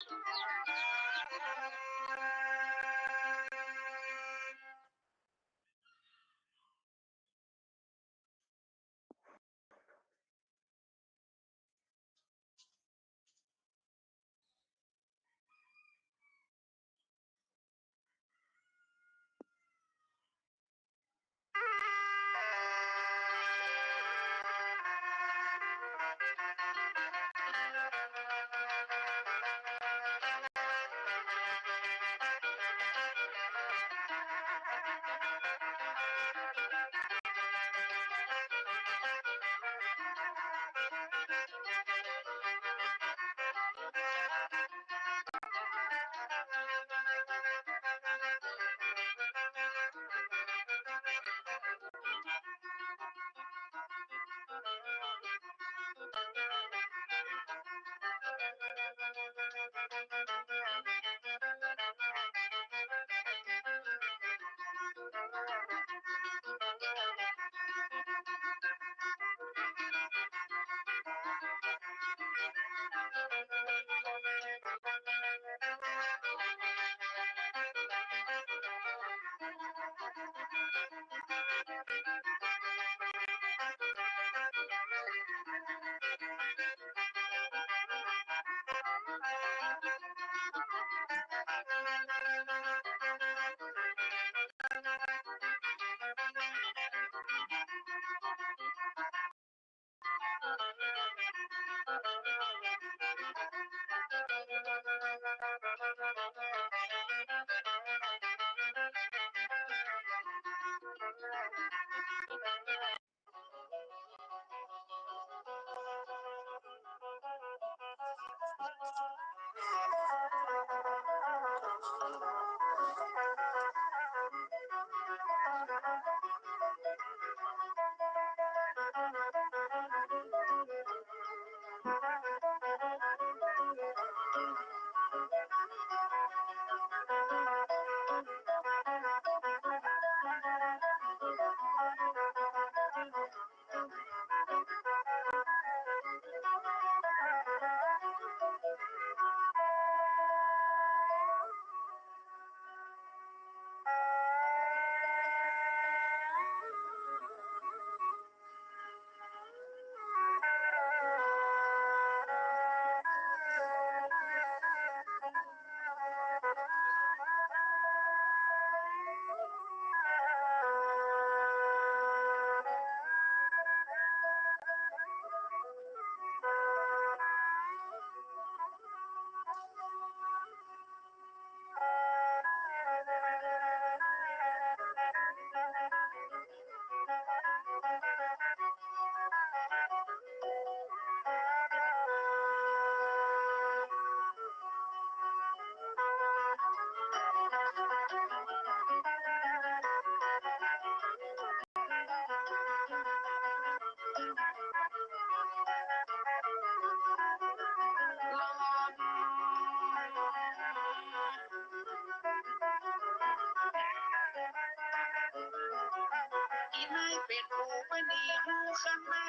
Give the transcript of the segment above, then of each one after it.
อีนายเป็นผู้ไม่หนีหูข้างหน้า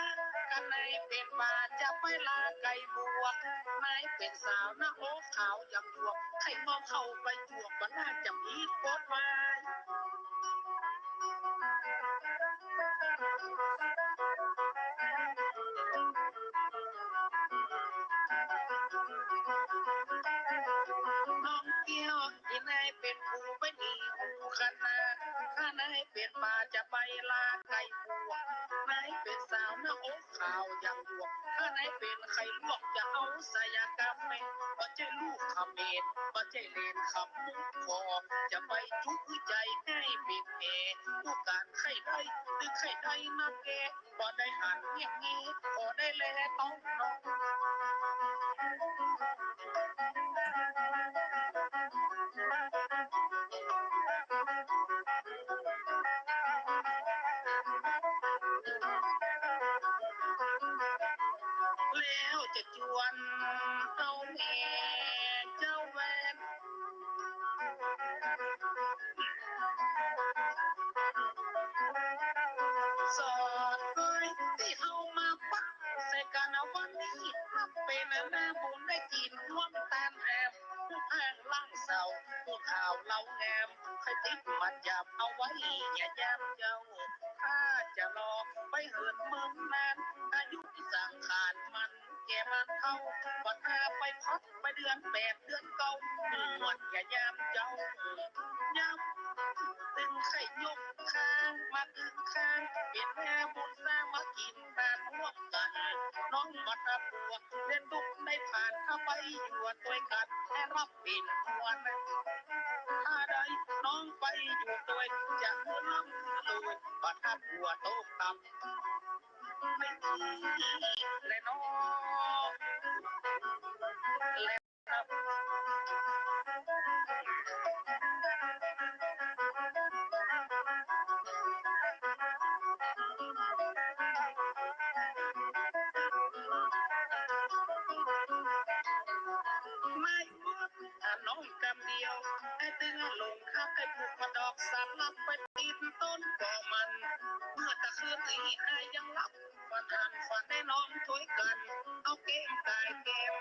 กันนายเป็นป่าจะไปลาไก่บวกนายเป็นสาวหน้าโอ๊ขาวอย่างหยวกใครมองเข้าไปจวกมันน่าจะมีโคตรมาน้องเกี้ยวอีนายเป็นผู้ไม่หนีหูข้างหน้าข้านายเป็นป่าจะไปลาไก่บวกนายเป็นสาวหน้าโอ๊ขาวอย่างหยวกข้านายเป็นไข่ลวกจะเอาสายกรรมไหมบ่ใช่ลูกขเมรบ่ใช่เลนขำมุกคอจะไปจุกใจให้เป็นแม่ผู้การไข่ได้หรือไข่ได้มาแก่บ่ได้หันอย่างนี้บ่ได้แลต้องน้องแล้วจะจวนเอาแม่เจ้าแวนสอดเอ้ยที่เอามาปักใส่กันเอาวันนี้เป็นหน้าบุญได้กินร่วมตามแอบ าพูดข่าวเล่างามใครติดมาจับเอาไว้อย่าย้ำเจ้าถ้าจะรอไปเหินเมืองนานอายุที่สังขารมันแก่มันเข้าปัญหาไปพักไปเดือน8 เดือนเก่าหมดอย่าย้ำเจ้าย้ำตึงไข่ยกข้างมาตึงข้างเป็นแม่บุญสร้างมากินทานร่วมกันน้องมาทับบัวเล่นดุกได้ผ่านเข้าไปอยู่ด้วยกันให้รับเป็นตัวนะถ้าได้น้องไปอยู่ด้วยจะเลื่อมเลยมาทับบัวโตต่ำไม่ดีและน้องและนับไม่หมดน้องกำเดียวไอ้ตึงลงข้าไอ้ผูกมาดอกสามลับไปตีนต้นก่อมันเมื่อตะคืนที่ไอ้ยังหลับฝันหันฝันให้น้องช่วยกันเอาเกมตายเกม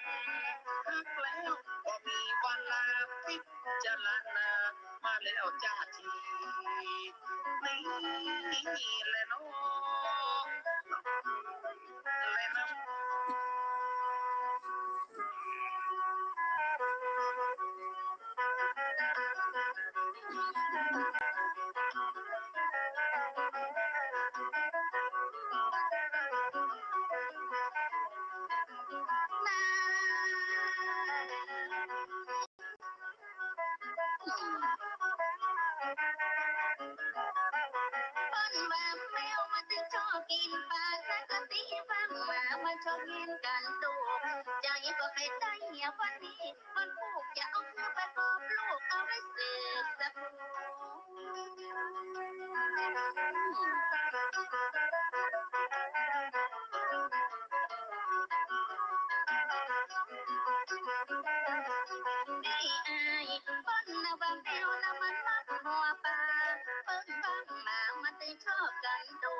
ฮักแล้วก็มีวันลาพิจารณามาแล้วจ้าทีนี่แหละน้องและน้องว่าแมวมันจะชอบกินปลาแต่ก็ตีฟังมามันชอบกินกันตูใจก็ให้ได้เหี่ยววันนี้มันผูกจะเอาเพื่อไปกอบลูกเอาไว้เสพสักนี่อายคนนะว่าแมวนะมันมักหัวปลาเปิ้งบ้างหมามันจะชอบกันตู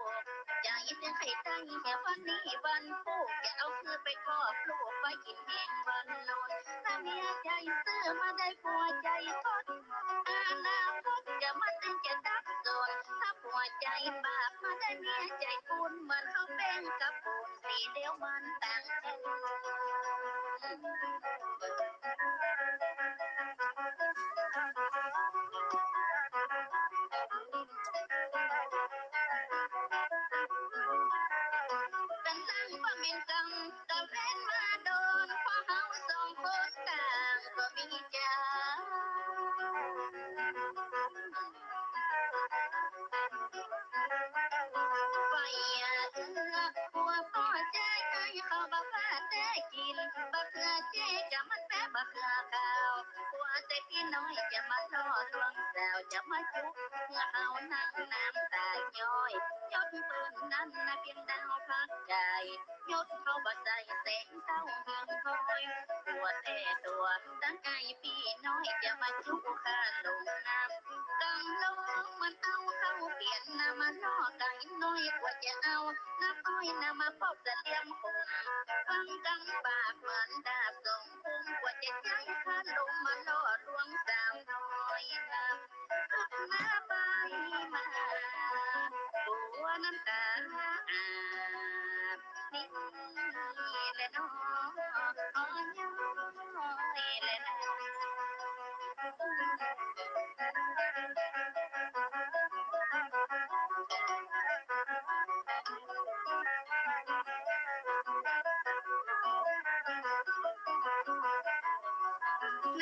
ใจจะให้ได้เหี่ยววันนี้วันผูกจะเอาเพื่อไปกอบลูกไปกินแหงวันโลนถ้าเมียใจซื้อมาได้ผัวใจทดอนาคตจะมาตึงจะดับโดนถ้าผัวใจบาปมาได้เมียใจคุณเหมือนเขาแป้งกับปูนสีเดียวมันต่างกันกันตั้งความเป็นกรรมตะเวนมาโดนเพราะเฮาสองคนต่างก็มีใจ ไฟเอือหัวพ่อใจให้เขาบักพลาดได้กินบักเขือเจ๊จะมันแป๊บบักเขือขาวหัวใจพี่น้อยจะมาล่อลวงสาวจะมาจุกเมื่อเอานั่งน้ำตาย้อยยศปืนนั้นนะเพียงดาวพักใจยศเขาบ่ใส่แสงเต้าหึงคอยตัวแต่ตัวตั้งไอพี่น้อยจะมาจุกข้าลงน้ำ กำลงมันเอาเข้าเปลี่ยนนามาล่อไก่น้อยกว่าจะเอาน้ำอ้อยนามาพบจะเลี้ยงคงฟังกังปากเหมือนดาบส่งพุ่งกว่าจะใจข้าลงมาล่อลวงสาวน้อยทุกหน้าไปมาบัวน้ำตาอาบนี่แหละน้องอ้อยน้อยแหละน้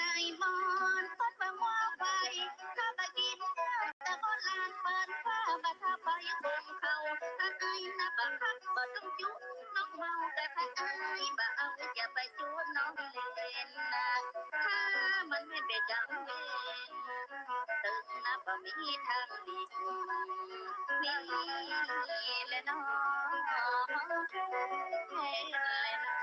นายมอนพัดมาหัวไปข้าไปกินเนื้อแต่โบราณเปิดฟ้าบัดถ้าไปคงเขาถ้าไอ้นะบักฮักบ่ต้องจุน้องเมาแต่ถ้าไอ้บ่เอาจะไปจูน้องเล่นนะถ้ามันไม่ไปจำเวรตึงนะบ่มีทางหลีกนี่แหละน้องแหละน้อง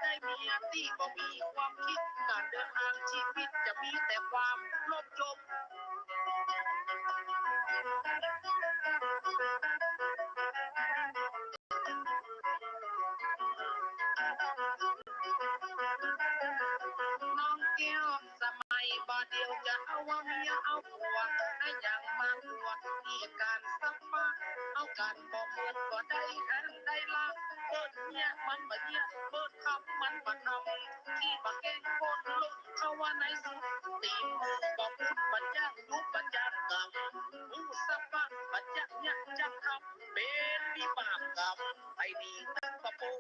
ได้เมียที่บ่มีความคิดการเดินทางชีวิตจะมีแต่ความลบจบน้องแก้วสมัยบาเดียวจะเอาว่าเมียเอาผัวให้อย่างมากผัวที่การสักมาเอาการบอกเงินก็ได้หันได้ละเปิดเนี่ยมันบ่เนี่ยเปิดคำมันบ่ทำที่บ่แกงโคตรลุกเขาว่าในสุดตีมือบอกพูดบัญญัติยุบบัญญัติกรรมผู้สัพพะบัญญัติเนี่ยจะทำเป็นวิบากกรรมไอ้ดีตั้งประปู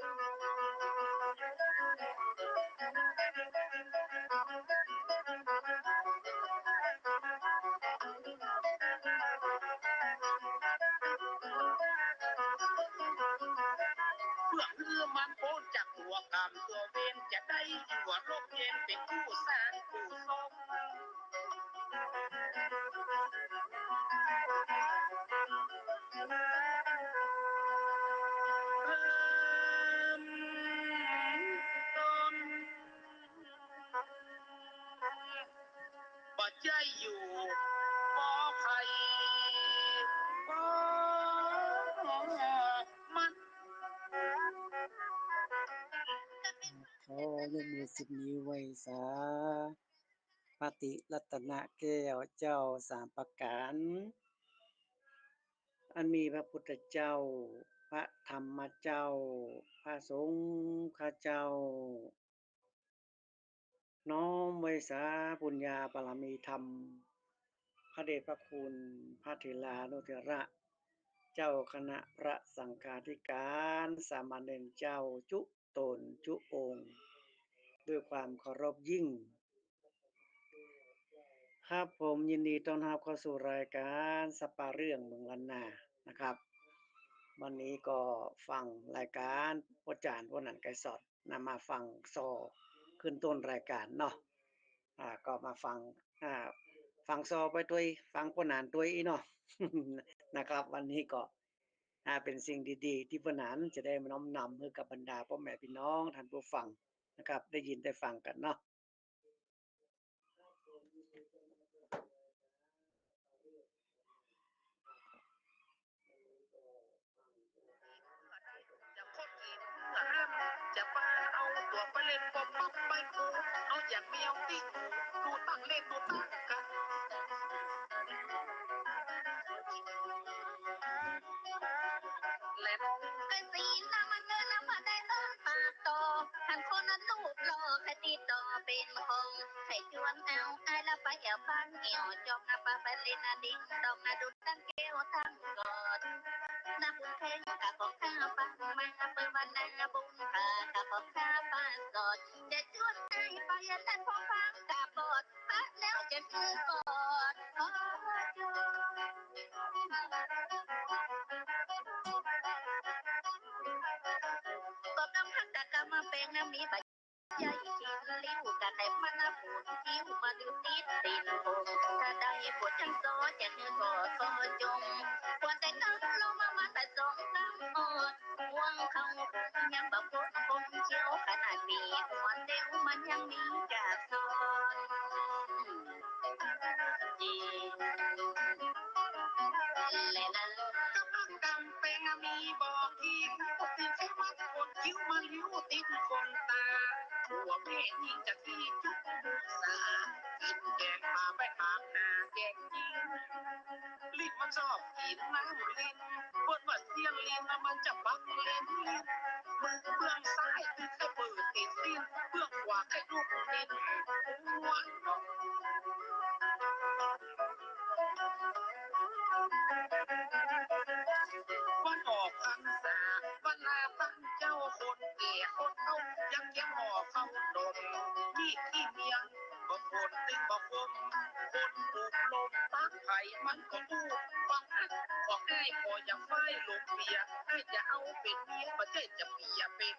มันโพ้นจากตัวกรรมตัวเวรจะได้อยู่ร่มเย็นเป็นผู้สร้างผู้ทรงปัจจัยอยู่ขอไผ่ขอมันขอยกมือ10 นิ้วไว้สาพระติรัตนแก้วเจ้า3 ประการอันมีพระพุทธเจ้าพระธรรมเจ้าพระสงฆ์เจ้าน้อมไว้สาปุญญาบารมีธรรมพระเดชพระคุณพระเถรานุเถระเจ้าคณะพระสังฆาธิการสามเณรเจ้าจุตนจุองค์ด้วยความเคารพยิ่งครับผมยินดีต้อนรับเข้าสู่รายการสปาเรื่องเมืองล้านนานะครับวันนี้ก็ฟังรายการพ่อจารย์พ่อหนันไกรสอดนำมาฟังซอขึ้นต้นรายการเนาะก็มาฟังฟังซอไปด้วยฟังพ่อหนันด้วยอีเนาะ นะครับวันนี้ก็เป็นสิ่งดีๆที่พ่อหนันจะได้น้อมนำให้กับบรรดาพ่อแม่พี่น้องท่านผู้ฟังนะครับได้ยินได้ฟังกันเนาะจะปาเอาตัวไปเล่นปอบปั๊บไปกูเอาอย่างเมียวตีกูดูตั้งเล่นดูตั้งกันเล่นไอ้สีน้ำมันเงินน้ำมันได้เอิ้นปากต่อหันคนนั้นลูกหล่อคดีต่อเป็นของให้ชวนเอาไอ้ละไปแอวบ้านเหี่ยวจอกน้ำปลาไปเล่นนาดิ้งดอกนาดุดตั้งแก้วตั้งกอดน้ำบุญแพงกะของข้าปังมาเปิดวันนาบุญพากะของข้าป้าสดจะชวนไอ้ไปเล่นพอฟังกะบอดพักแล้วจะคือกอดขอจูก็กำพังกะกะมาเป็นน้ำมีใบใจชินลิ้วกันได้มันน่ะปูดคิ้วมาดูติดตีนโงถ้าได้ปวดจังโซจะเนื้อก็จงปวดแต่กังลงมาแต่สองกำอดห่วงเขายังแบบคนเชี่ยวขนาดปีหัวเดียวมันยังมีจากซอนจีและนั้นกำเป็นมีบอกที่ติดใช้มันคนคิ้วมาลิ้วติดคนตาหัวเพศยิ่งจากที่จุกมุสากินแกงปลาไปปากนาแกงยิงลิ้นมันชอบกินน้ำลิ้นเปิดว่าเสียงลิ้นมันจะบังเล่นลิ้นมือเบื้องซ้ายคือแค่เปิดติดลิ้นเบื้องขวาแค่ลูกลิ้นหัววันออกพรรษาวันลาพันเจ้าคนแก่คนเฒ่ายังเก็บห่อเข้าดมนี่ขี้เมียงบ่คนตึงบ่คมคนปลูกลมปักไผ่มันก็ตู้ฟังอัดของง่ายพออย่างไฟลงเบียให้จะเอาเป็นเมียประเทศจะเปียเป็น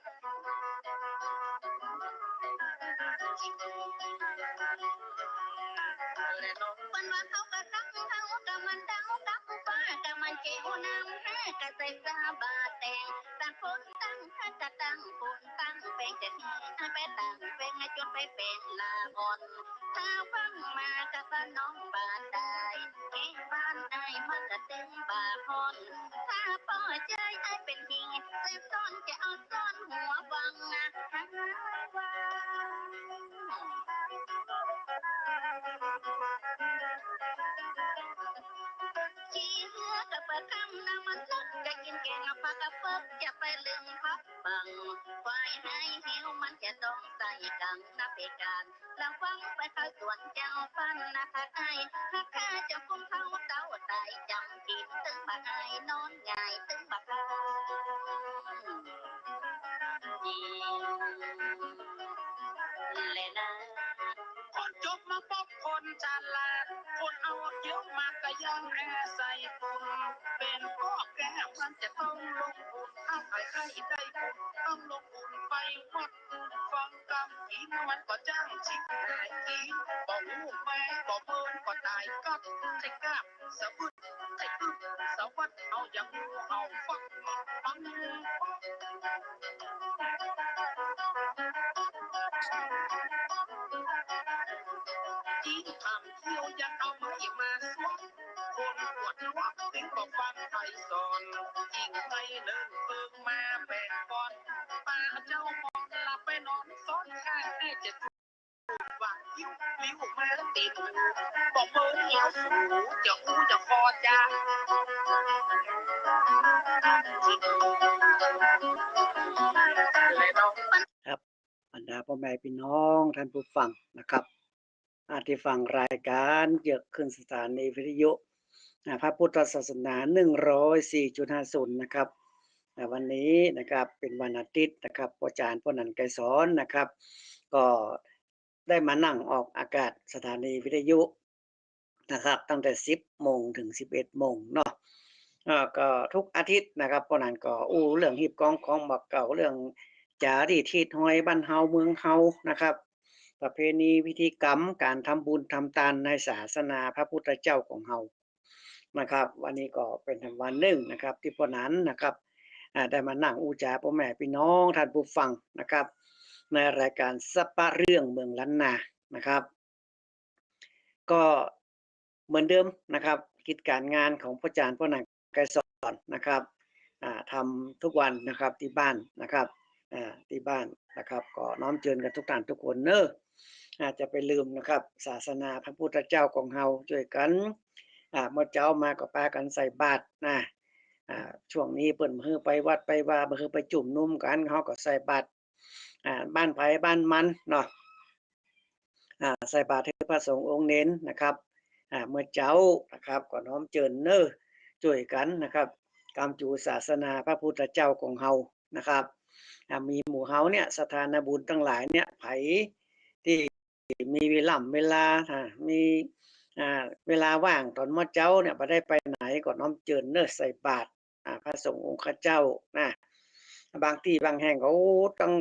และน้องวันว่าเขากะตั้งเขากะมันดาวกับฟ้ากะมันเกี่ยวน้ำให้ กะใส่ซาบาแตงต่างคนตั้งท่ากะตั้งคนตั้งเป็นจะดีให้ไปตั้งเป็นให้จนไปเป็นลาอ่อนถ้าฟังมากะสน้องบาดได้เอ๊ะบ้านได้มันกะเต็มบาพอนถ้าป่อใจไอ้เป็นหิงเส้นต้นจะเอาต้นหัววังนะว่าขี้เหือกับปลาคำน้ำมันลักจะกินแกงเอาปลากระเพิกจะไปลืมพับบังควายให้เหี่ยวมันจะต้องใส่กังนับเหตุการณ์ระวังไปเข้าสวนเจ้าฟันนะคะไอ้ถ้าข้าจะคุ้มเขาเต้าตายจำกินตึงบักไอ้นอนง่ายตึงบักไอ้เลยนะคนจบมาพบคนฉลาดคนเอาเยอะมากก็ยังแอใส่ปุ่นเป็นพ่อแก้มันจะต้องลงทุนถ้าใครได้บุญต้องลงทุนไปวัดฟังกำกินมันก็จ้างชิบหายกินบอกลูกแม่บอกเพิ่นก็ตายก็ใช่กล้าสะบึดใช่ตึ๊บสะวัดเอาอย่างงูเอาฟังฟังจีนทำเที่ยวยังเอามาอีกมาสวมคนปวดวักถึงก็ฟังไทยสอนยิ่งในเนิ่นเพิ่งมาแบ่งก่อนป้าเจ้ามองหลับไปนอนซ้อนข้างให้จะถูกวางยิ้วลิ้วมาติดบอกเมื่อเหี่ยวสูจะอู้จะคอจ้าครับบรรดาพ่อแม่พี่น้องท่านผู้ฟังนะครับที่ฟังรายการเยอะขึ้นสถานีวิทยุพระพุทธศาสนา 104.50 นะครับวันนี้นะครับเป็นวันอาทิตย์นะครับอาจารย์พนันไกรสอนนะครับก็ได้มานั่งออกอากาศสถานีวิทยุนะครับตั้งแต่ 10 โมงถึง 11 โมงเนาะก็ทุกอาทิตย์นะครับพนันก็เรื่องฮีบกองของบักเก่าเรื่องจารีตทิศหอยบ้านเฮาเมืองเฮานะครับประเพณีพิธีกรรมการทำบุญทำทานในศาสนาพระพุทธเจ้าของเฮานะครับวันนี้ก็เป็นวันหนึ่งนะครับที่พวกนั้นนะครับได้มานั่งอูจาพ่อแม่พี่น้องท่านผู้ฟังนะครับในรายการสัปปะเรื่องเมืองล้านนานะครับก็เหมือนเดิมนะครับกิจการงานของพระอาจารย์พ่อหนังไกรสอนนะครับทำทุกวันนะครับที่บ้านนะครับที่บ้านนะครับก็น้อมเชิญกันทุกท่านทุกคนเนอะจะไปลืมนะครับศาสนาพระพุทธเจ้าของเฮาช่วยกันเมื่อเจ้ามาก็พากันใส่บาตรนะช่วงนี้เปิ่นมือไปวัดไปว่ามือไปจุ่มนุ่มกันเฮาก็ใส่บาตรบ้านไผบ้านมันเนาะใส่บาตรให้พระสงฆ์องค์เน้นนะครับเมื่อเจ้านะครับก็น้อมเจิญเนอช่วยกันนะครับกำจูศาสนาพระพุทธเจ้าของเฮานะครับมีหมู่เฮาเนี่ยสถานบุญทั้งหลายเนี่ยไผที่มีเวลามีเวลาว่างตอนมื้อเจ้าเนี่ยบ่ได้ไปไหนก็น้อมเจิญเนอใส่บาตรพระสงฆ์องค์ข้าเจ้านะบางที่บางแห่งก็ต้อง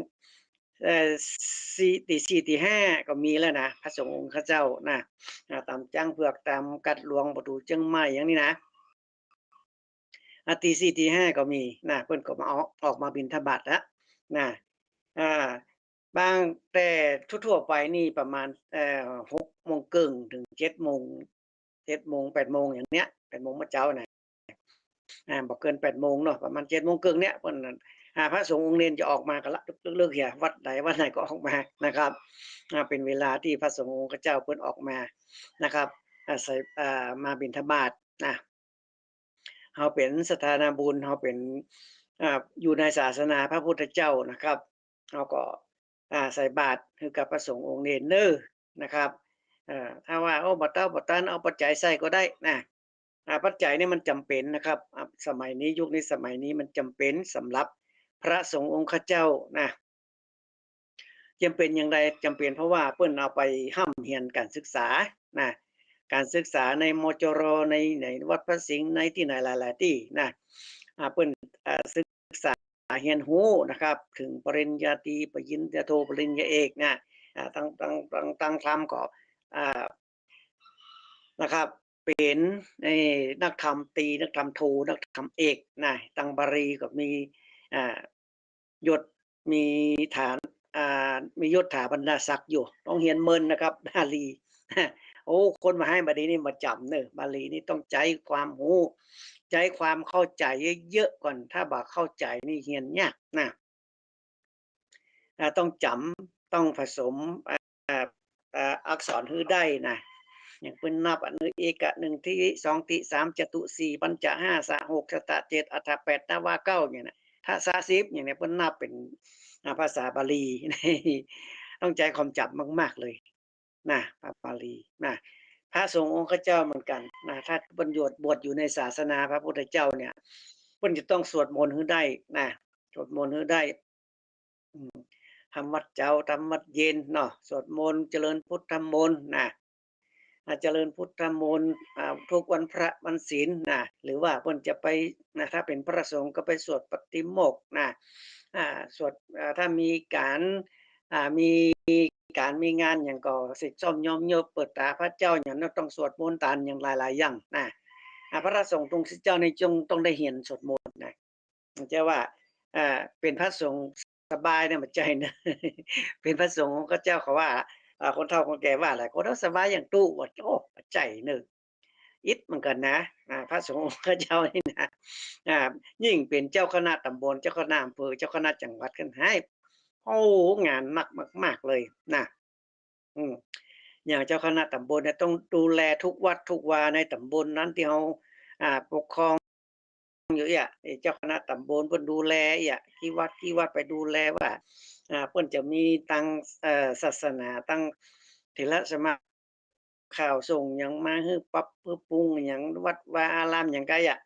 ตี4ตี5ก็มีแล้วนะพระสงฆ์องค์ข้าเจ้านะตามจ้างเผือกตามกัดหลวงประตูเชียงใหม่อย่างนี้นะตี4ตี5ก็มีนะเพิ่นก็มาออกมาบิณฑบาตแล้วนะบางแต่ทั่วๆไปนี่ประมาณ6 โมงครึ่งถึง7 โมง8 โมงอย่างเนี้ย8 โมงมื้อเช้าน่ะบ่เกิน8 โมงเนาะประมาณ7 โมงครึ่งเนี้ยเพิ่นพระสงฆ์องค์เนนจะออกมากันละเลิกเหี่ยวัดใดก็ออกมานะครับเป็นเวลาที่พระสงฆ์องค์ข้าเจ้าเพิ่นออกมานะครับใส่มาบิณฑบาตนะเฮาเป็นสถานบุญเฮาเป็นอยู่ในศาสนาพระพุทธเจ้านะครับเฮาก็ใส่บาตรให้กับพระสงฆ์องค์เนนเด้อนะครับถ้าว่าบ่เต้าบ่ตันเอาปัจจัยใส่ก็ได้นะปัจจัยนี่มันจำเป็นนะครับสมัยนี้ยุคนี้สมัยนี้มันจำเป็นสำหรับพระสงฆ์องค์ข้าเจ้านะจำเป็นอย่างไรจำเป็นเพราะว่าเพิ่นเอาไปห้ำเรียนการศึกษานะการศึกษาในมจรในวัดพระสิงห์ในที่ไหนหลายๆที่นะเพิ่นศึกษาเรียนรู้นะครับถึงปริญญาตรีปริญญาโทปริญญาเอกนะตั้งธรรมก็นะครับ เป็นนักธรรมตรีนักธรรมโทนักธรรมเอกนะตังบารีก็มีอ่ายศมีฐานมียศถาบรรดาศักดิ์อยู่ต้องเรียนเมินนะครับบาลีโอ้คนมาให้บาลีนี่มาจำเนอะบาลีนี่ต้องใจความรู้ใจความเข้าใจเยอะๆก่อนถ้าบ่เข้าใจนี่เรียนยากนะต้องจำต้องผสมอักษรฮือได้นะอย่างเป็นนับอันนึงเอกะหนึ่งที่สองที่สามจตุสี่ปัญจห้าสะหกสตะเจ็ดอัฏฐแปดนาวาเก้าอย่างนี้ถ้า30อย่างนี้เป็นนับเป็นภาษาบาลีต้องใจความจับมากๆเลยนะบาลีนะพระสงฆ์องค์เจ้าเหมือนกันนะถ้าบวชอยู่ในศาสนาพระพุทธเจ้าเนี่ยเพิ่นจะต้องสวดมนต์ให้ได้นะสวดมนต์ให้ได้ทำวัดเช้าทำวัดเย็นเนาะสวดมนต์เจริญพุทธมนต์นะเจริญพุทธมนต์ทุกวันพระวันศีลนะหรือว่าเพิ่นจะไปนะถ้าเป็นพระสงฆ์ก็ไปสวดปฏิโมกข์นะสวดถ้ามีการมีงานอย่างก็สิซ่อมย้อมยบเปิดตาพระเจ้าอย่างนั้นต้องสวดมนต์ตามอย่างหลายๆอย่างนะพระสงฆ์ตรงเจ้าในจงต้องได้เห็นสวดมนต์นะมันจะว่าเป็นพระสงฆ์สบายเนี่ยมันใจนะเป็นพระสงฆ์ก็เจ้าเขาว่าคนเฒ่าคนแก่ว่าแหละคนเฒ่าสบายอย่างตู้ว่าโอ้ใจหนึ่งอิดเหมือนกันนะพระสงฆ์ก็เจ้านี่นะยิ่งเป็นเจ้าคณะตำบลเจ้าคณะอำเภอเจ้าคณะจังหวัดกันให้โอ้งานหนักมากๆเลยนะอืมอย่างเจ้าคณะตำบลเนี่ยต้องดูแลทุกวัดทุกวาในตำบลนั้นที่เราปกครองอยู่เนี่ยเจ้าคณะตำบลเพิ่นดูแลที่วัดไปดูแลว่าเพิ่นจะมีตั้งศาสนาตั้งเถรสมาข่าวส่งหยังมาฮื้อปรับฮื้อปรุงหยังวัดวาอารามหยังไกอะ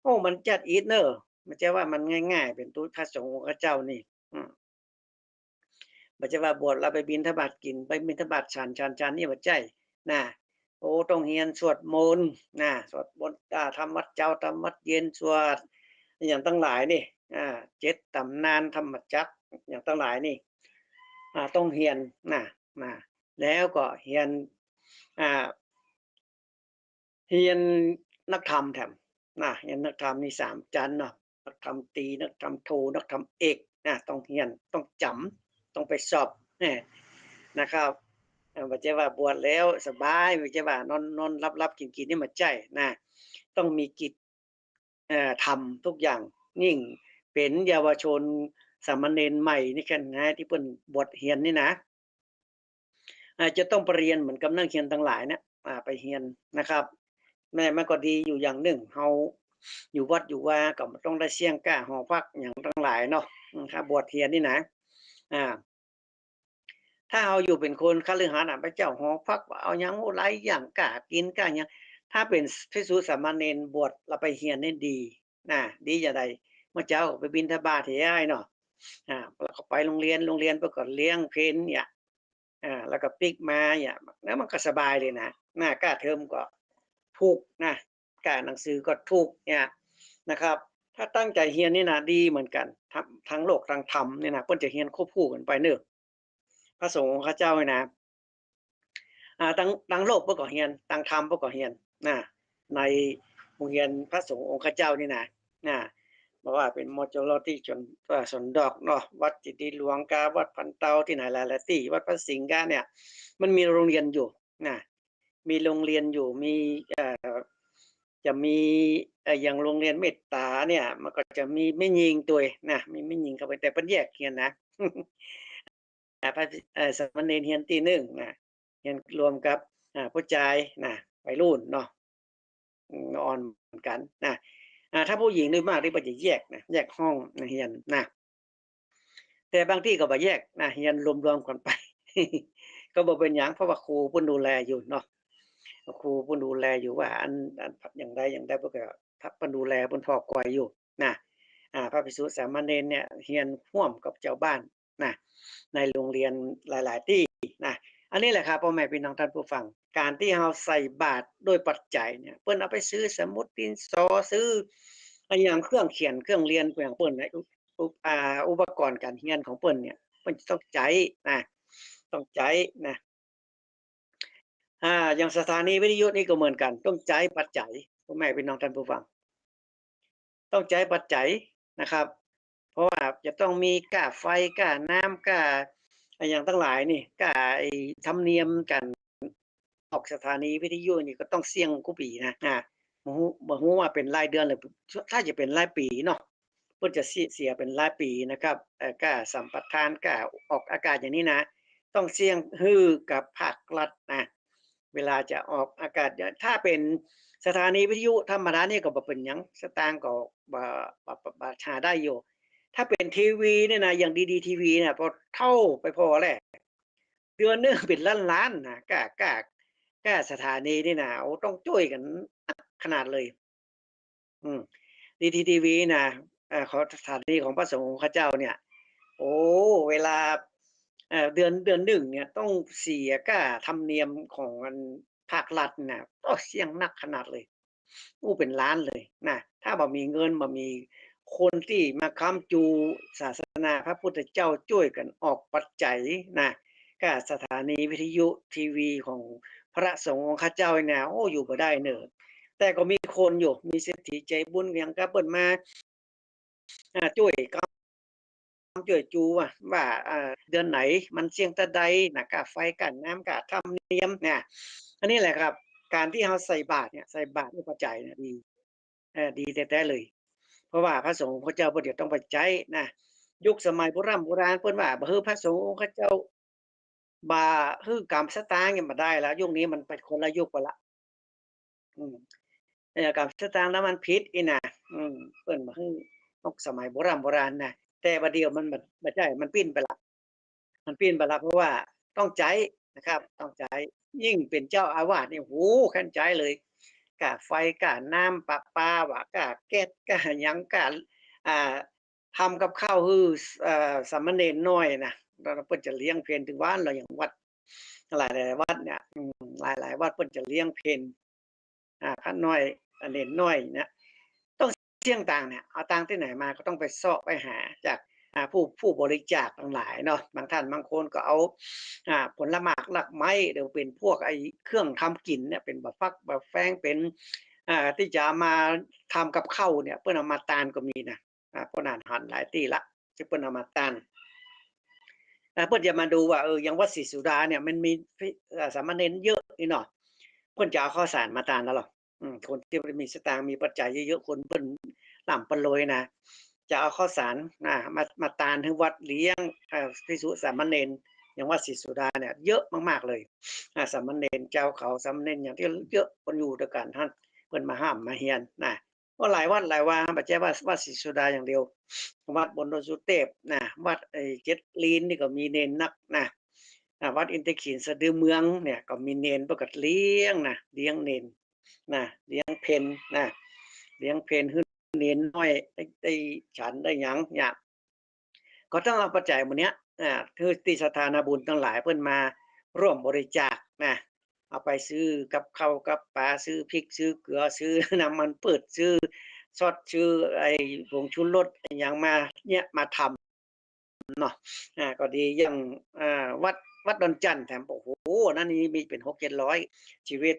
โอ้มันจัดอีกเด้อมันจะว่ามันง่ายๆเป็นตุพระสงฆ์ของเขาเจ้านี่อืมบ่ใช่ว่าบวชแล้วไปบิณฑบาตกินไปบิณฑบาตฉันนี่บ่ใช่นะโอ้ต้องเรียนสวดมนต์สวดมนต์ทำวัดเช้าทำวัดเย็นสวดอย่างทั้งหลายนี่7ตำนานธรรมจักรอย่างทั้งหลายนี่ต้องเรียนนะแล้วก็เรียนอ่าเรียนนักธรรมแถมเรียนนักธรรมนี่3ชั้นเนาะนักธรรมตรีนักธรรมโทนักธรรมเอกต้องเรียนต้องจำต้องไปสอบนะครับบ่ใช่ว่าบวชแล้วสบายไม่ใช่ว่านอนๆหลับๆกินๆนี่บ่ใช่นะต้องมีกิจทำทุกอย่างยิ่งเป็นเยาวชนสามเณรใหม่นี่กันนะที่เพิ่นบวชเรียนนี่นะจะต้องไปเรียนเหมือนกับนักเรียนทั้งหลายเนี่ยไปเรียนนะครับแม้มันก็ดีอยู่อย่างหนึ่งเฮาอยู่วัดอยู่วาก็บ่ต้องได้เสี่ยงกล้าหอพักหยังทั้งหลายเนาะถ้าบวชเรียนนี่นะอา ถ้าเราอยู่เป็นคนคฤหัสถ์ไปเจ้าหอพักเอาหยังหลายอย่างกล้ากินกล้าหยังถ้าเป็นภิกษุสามเณรบวชแล้วไปเรียนนี่ดีดีจั่งใดมื้อเช้าก็ไปบิณฑบาตให้ยายเนาะแล้วก็ไปโรงเรียนเพิ่นก็เลี้ยงเพลเนี่ยแล้วก็ปิกมาเนี่ยแล้วมันก็สบายเลยนะค่าเทอมก็ถูกค่าหนังสือก็ถูกเนี่ยนะครับถ้าตั้งใจเรียนนี่นะดีเหมือนกันทั้งโลกทั้งธรรมเนี่ยนะเพิ่นจะเรียนควบคู่กันไปเด้อ พระสงฆ์ของข้าเจ้านี่นะตั้งโลกเพิ่นก็เรียนตั้งธรรมเพิ่นก็เรียนนะในโรงเรียนพระสงฆ์องค์ข้าเจ้านี่นะบ่ว่าเป็นมจรที่สวนดอกเนาะวัดเจดีย์หลวงกาวัดพันเตาที่ไหนหลายๆที่วัดพระสิงห์กาเนี่ยมันมีโรงเรียนอยู่นะมีโรงเรียนอยู่มีจะมีอย่างโรงเรียนเมตตาเนี่ยมันก็จะมีแม่หญิงตัวมีแม่หญิงเข้าไปแต่เพิ่นแยกเรียนนะ พระสามเณรเรียนตีหนึ่งเรียนรวมกับผู้ชายวัยรุ่นเนาะอ่อนเหมือนกันถ้าผู้หญิงโดยมากที่เพิ่นจะแยกแยกห้องเรียนแต่บางที่ก็บ่แยกเรียนรวมๆกันไปก็บ่เป็นหยังเพราะว่าครูเพิ่นดูแลอยู่เนาะครูเพิ่นดูแลอยู่ว่าอันอย่างใดเพิ่นก็เพิ่นดูแลเพิ่นพอกอยอยู่นะพระภิกษุสามเณรเนี่ยเรียนร่วมกับเจ้าบ้านนะในโรงเรียนหลายๆที่นะอันนี้แหละครับพ่อแม่พี่น้องท่านผู้ฟังการที่เราใส่บาตรด้วยปัจจัยเนี่ยเพิ่นเอาไปซื้อสมุดดินสอซื้ออะหยังเครื่องเขียนเครื่องเรียนอย่างเพิ่นเนี่ยอุปกรณ์การเรียนของเพิ่นเนี่ยเพิ่นจะต้องใช้นะต้องใช้นะ อย่างสถานีวิทยุนี่ก็เหมือนกันต้องจ่ายปัจจัยพ่อแม่พี่น้องท่านผู้ฟังต้องจ่ายปัจจัยนะครับเพราะว่าจะต้องมีค่าไฟค่าน้ำค่าอย่างทั้งหลายนี่ค่าไอ้ธรรมเนียมการออกสถานีวิทยุนี่ก็ต้องเสี่ยงคุปีนะบ่ฮู้ว่าเป็นรายเดือนหรือถ้าจะเป็นรายปีเนาะเพิ่นจะเสียเป็นรายปีนะครับค่าสัมปทานค่าออกอากาศอย่างนี้นะต้องเสี่ยงฮื้อกับภาครัฐนะเวลาจะออกอากาศถ้าเป็นสถานีวิทยุธรรมดานี่ก็บ่เป็นหยังสตางค์ก็บ่หาได้อยู่ถ้าเป็นทีวีเนี่ยนะอย่างดีๆทีวีเนี่ยพอเท่าไปพอแล้วเดือนหนึ่งเป็นล้านๆนะกล้าสถานีนี่นะโอ้ต้องช่วยกันขนาดเลยอืม DTTV นะของสถานีของพระสงฆ์องค์ข้าเจ้าเนี่ยโอ้เวลาเดือนหนึ่งเนี่ยต้องเสียค่าธรรมเนียมของอันภาครัฐน่ะโอ้เสียงหนักขนาดเลยโอ้เป็นล้านเลยนะถ้าบ่มีเงินบ่มีคนที่มาค้ำจูศาสนาพระพุทธเจ้าช่วยกันออกปัจจัยนะค่าสถานีวิทยุทีวีของพระสงฆ์องค์ข้าเจ้าเนี่ยโอ้อยู่บ่ได้เด้อ แต่ก็มีคนอยู่มีเศรษฐีใจบุญหยังก็เพิ่นมาช่วยช่วยจูว่าเดือนไหนมันเสี่ยงแต่ใดน่ะค่าไฟค่าน้ำค่าธรรมเนียมเนี่ยอันนี้แหละครับการที่เราใส่บาตรเนี่ยใส่บาตรด้วยปัจจัยเนี่ยดีดีแท้ๆเลยเพราะว่าพระสงฆ์องค์ข้าเจ้าเพิ่นจะต้องปัจจัยนะยุคสมัยโบราณเพิ่นว่าบ่ฮื้อพระสงฆ์องค์ข้าเจ้าบ่ฮื้อกำสตางค์เนี่ยบ่ได้แล้วยุคนี้มันเป็นคนละยุคไปแล้วอืม กับสตางค์แล้วมันผิดอีน่ะอืมเพิ่นบ่คือนกสมัยโบราณน่ะแต่บัดเดี๋ยวมันบ่ใช่มันปิ้นไปแล้วมันปิ้นไปแล้วเพราะว่าต้องใจายนะครับต้องใจายยิ่งเป็นเจ้าอาวาสนี่โอ้โฮคันใจายเลยค่าไฟค่าน้ำประปาว่าค่าแก๊สค่าหยังค่าอ่าทำกับข้าวฮื้อสามเณรน้อยน่ะแล้วเพิ่นจะเลี้ยงเพลถึงวันแล้วอย่างวัดหลายๆวัดเนี่ยหลายๆวัดเพิ่นจะเลี้ยงเพลพระน้อยเนนน้อยเนี่ยต้องเสี่ยงตังค์เนี่ยเอาตังค์ที่ไหนมาก็ต้องไปเสาะไปหาจากผู้บริจาคทั้งหลายเนาะบางท่านบางคนก็เอาผลหมากรากไม้หรือเป็นพวกไอ้เครื่องทำกินเนี่ยเป็นบักฟักบักแฟงเป็นที่จะเอามาทำกับข้าวเนี่ยเพิ่นเอามาตานก็มีนะเพิ่นหันหลายที่แล้วที่เพิ่นเอามาตานเพิ่นจะมาดูว่าอย่างวัดศรีสุดาเนี่ยมันมีสามเณรเยอะนี่เนาะเพิ่นจะเอาข้าวสารมาตานแล้วเหรอคนที่มีสตางค์มีปัจจัยเยอะๆคนเพิ่นร่ำเพิ่นรวยนะจะเอาข้าวสารมาตานให้วัดเลี้ยงภิกษุสามเณรอย่างวัดศรีสุดาเนี่ยเยอะมากๆเลยสามเณรเจ้าเขาสามเณรอย่างที่เยอะเพิ่นอยู่ด้วยกันท่านเพิ่นมาห้ามมาเฮียนนะก็หลายวัดหลายวาบ่ใช่ว่าวัดศรีสุดาอย่างเดียววัดบนดอยสุเทพนะวัดไอ้เจ็ดลีนนี่ก็มีเณรนักนะวัดอินทขินสะดือเมืองเนี่ยก็มีเณรเพิ่นก็เลี้ยงนะเลี้ยงเณรนะเลี้ยงเพลนะเลี้ยงเพลให้เณรน้อยได้ฉันได้หยังเนี่ยก็ต้องเอาปัจจัยหมู่เนี้ยคือที่สถานะบุญทั้งหลายเพิ่นมาร่วมบริจาคนะเอาไปซื้อกับข้าวกับปลาซื้อพริกซื้อเกลือซื้อน้ำมันพืชซื้อซอสซื้อไอ้ผงชูรสอิหยังมาเนี่ยมาทำเนาะก็ดีอย่างวัดดอนจันทน์แถมโอ้โฮนั่นนี่มีเป็น600-700ชีวิต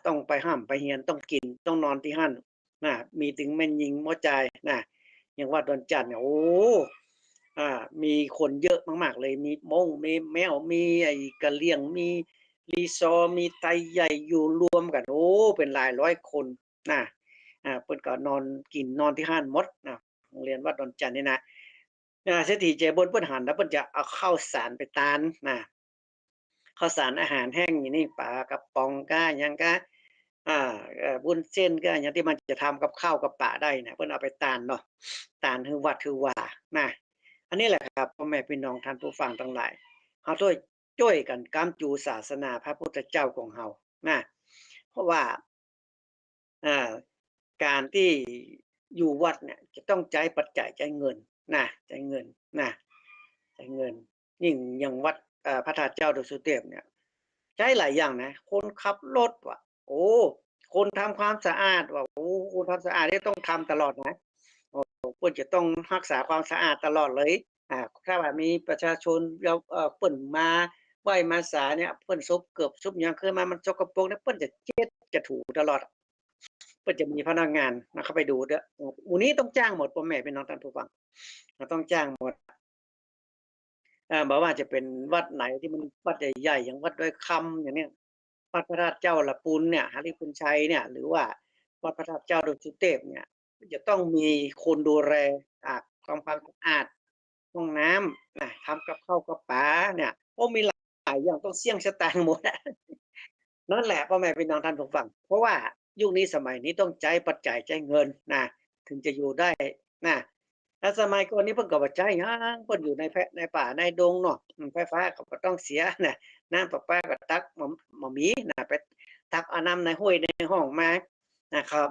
ต้องไปร่ำไปเรียนต้องกินต้องนอนที่นั่นมีถึงแม่หญิงหมอจ่ายอย่างวัดดอนจันทน์เนี่ยโอ้มีคนเยอะมากๆเลยมีม้งมีแมวมีไอ้กะเหรี่ยงมีลีซอร์มีไทใหญ่อยู่รวมกันโอ้เป็นหลายร้อยคนนะเพิ่นก็นอนกินนอนที่นั่นหมดโรงเรียนวัดดอนจันทน์นี่นะเศรษฐีใจบุญเพิ่นหันแล้วเพิ่นจะเอาข้าวสารไปตานข้าวสารอาหารแห้งอย่างนี้ปลากระป๋องกะหยังกะวุ้นเส้นกะหยังที่มันจะทำกับข้าวกับปลาได้เนี่ยเพิ่นเอาไปตานเนาะตานคือวัดคือว่านะอันนี้แหละครับพ่อแม่พี่น้องท่านผู้ฟังทั้งหลายเฮาช่วยกันกำจูศาสนาพระพุทธเจ้าของเฮานะเพราะว่าอ่าการที่อยู่วัดเนี่ยจะต้องใช้ปัจจัยใช้เงินใช้เงินนะใช้เงินยิ่งอย่างวัดพระธาตุเจ้าดอยสุเทพเนี่ยใช้หลายอย่างนะคนขับรถว่ะโอ้คนทำความสะอาดว่ะโอ้คนทำสะอาดนี่ต้องทำตลอดนะควรจะต้องรักษาความสะอาดตลอดเลยถ้าว่ามีประชาชนเราเปิ่นมา ไหว้มาสาเนี่ยเพิ่นซุบเกือบซุบหยังเคยมามันสกปรกเนี่ยเพิ่นจะเช็ดจะถูตลอดเพิ่นจะมีพนักงานนะเข้าไปดูด้วยหมู่นี้ต้องจ้างหมดพ่อแม่พี่น้องท่านผู้ฟังเราต้องจ้างหมดบ่ว่าจะเป็นวัดไหนที่มันวัดใหญ่ๆอย่างวัดดอยคำอย่างเนี้ยวัดพระธาตุเจ้าละปุณเนี่ยหฤปุณชัยเนี่ยหรือว่าวัดพระธาตุเจ้าดอยสุเทพเนี่ยจะต้องมีคนดูแลทำความสะอาดห้องน้ำทำกับข้าวกับปลาเนี่ยโอ้มีหลายอย่างต้องเสี่ยงสตางค์หมดอะ นั่นแหละพ่อแม่พี่น้องท่านผู้ฟังเพราะว่ายุคนี้สมัยนี้ต้องใช้ปัจจัยใช้เงินนะถึงจะอยู่ได้นะแล้วสมัยก่อนนี้เพิ่นก็บ่ใช้หยังเพิ่นอยู่ในป่าในดงเนาะไฟฟ้าก็บ่ต้องเสียนะน้ำประปาก็ตักบ่มีนะไปตักเอาน้ำในห้วยในห้องมานะครับ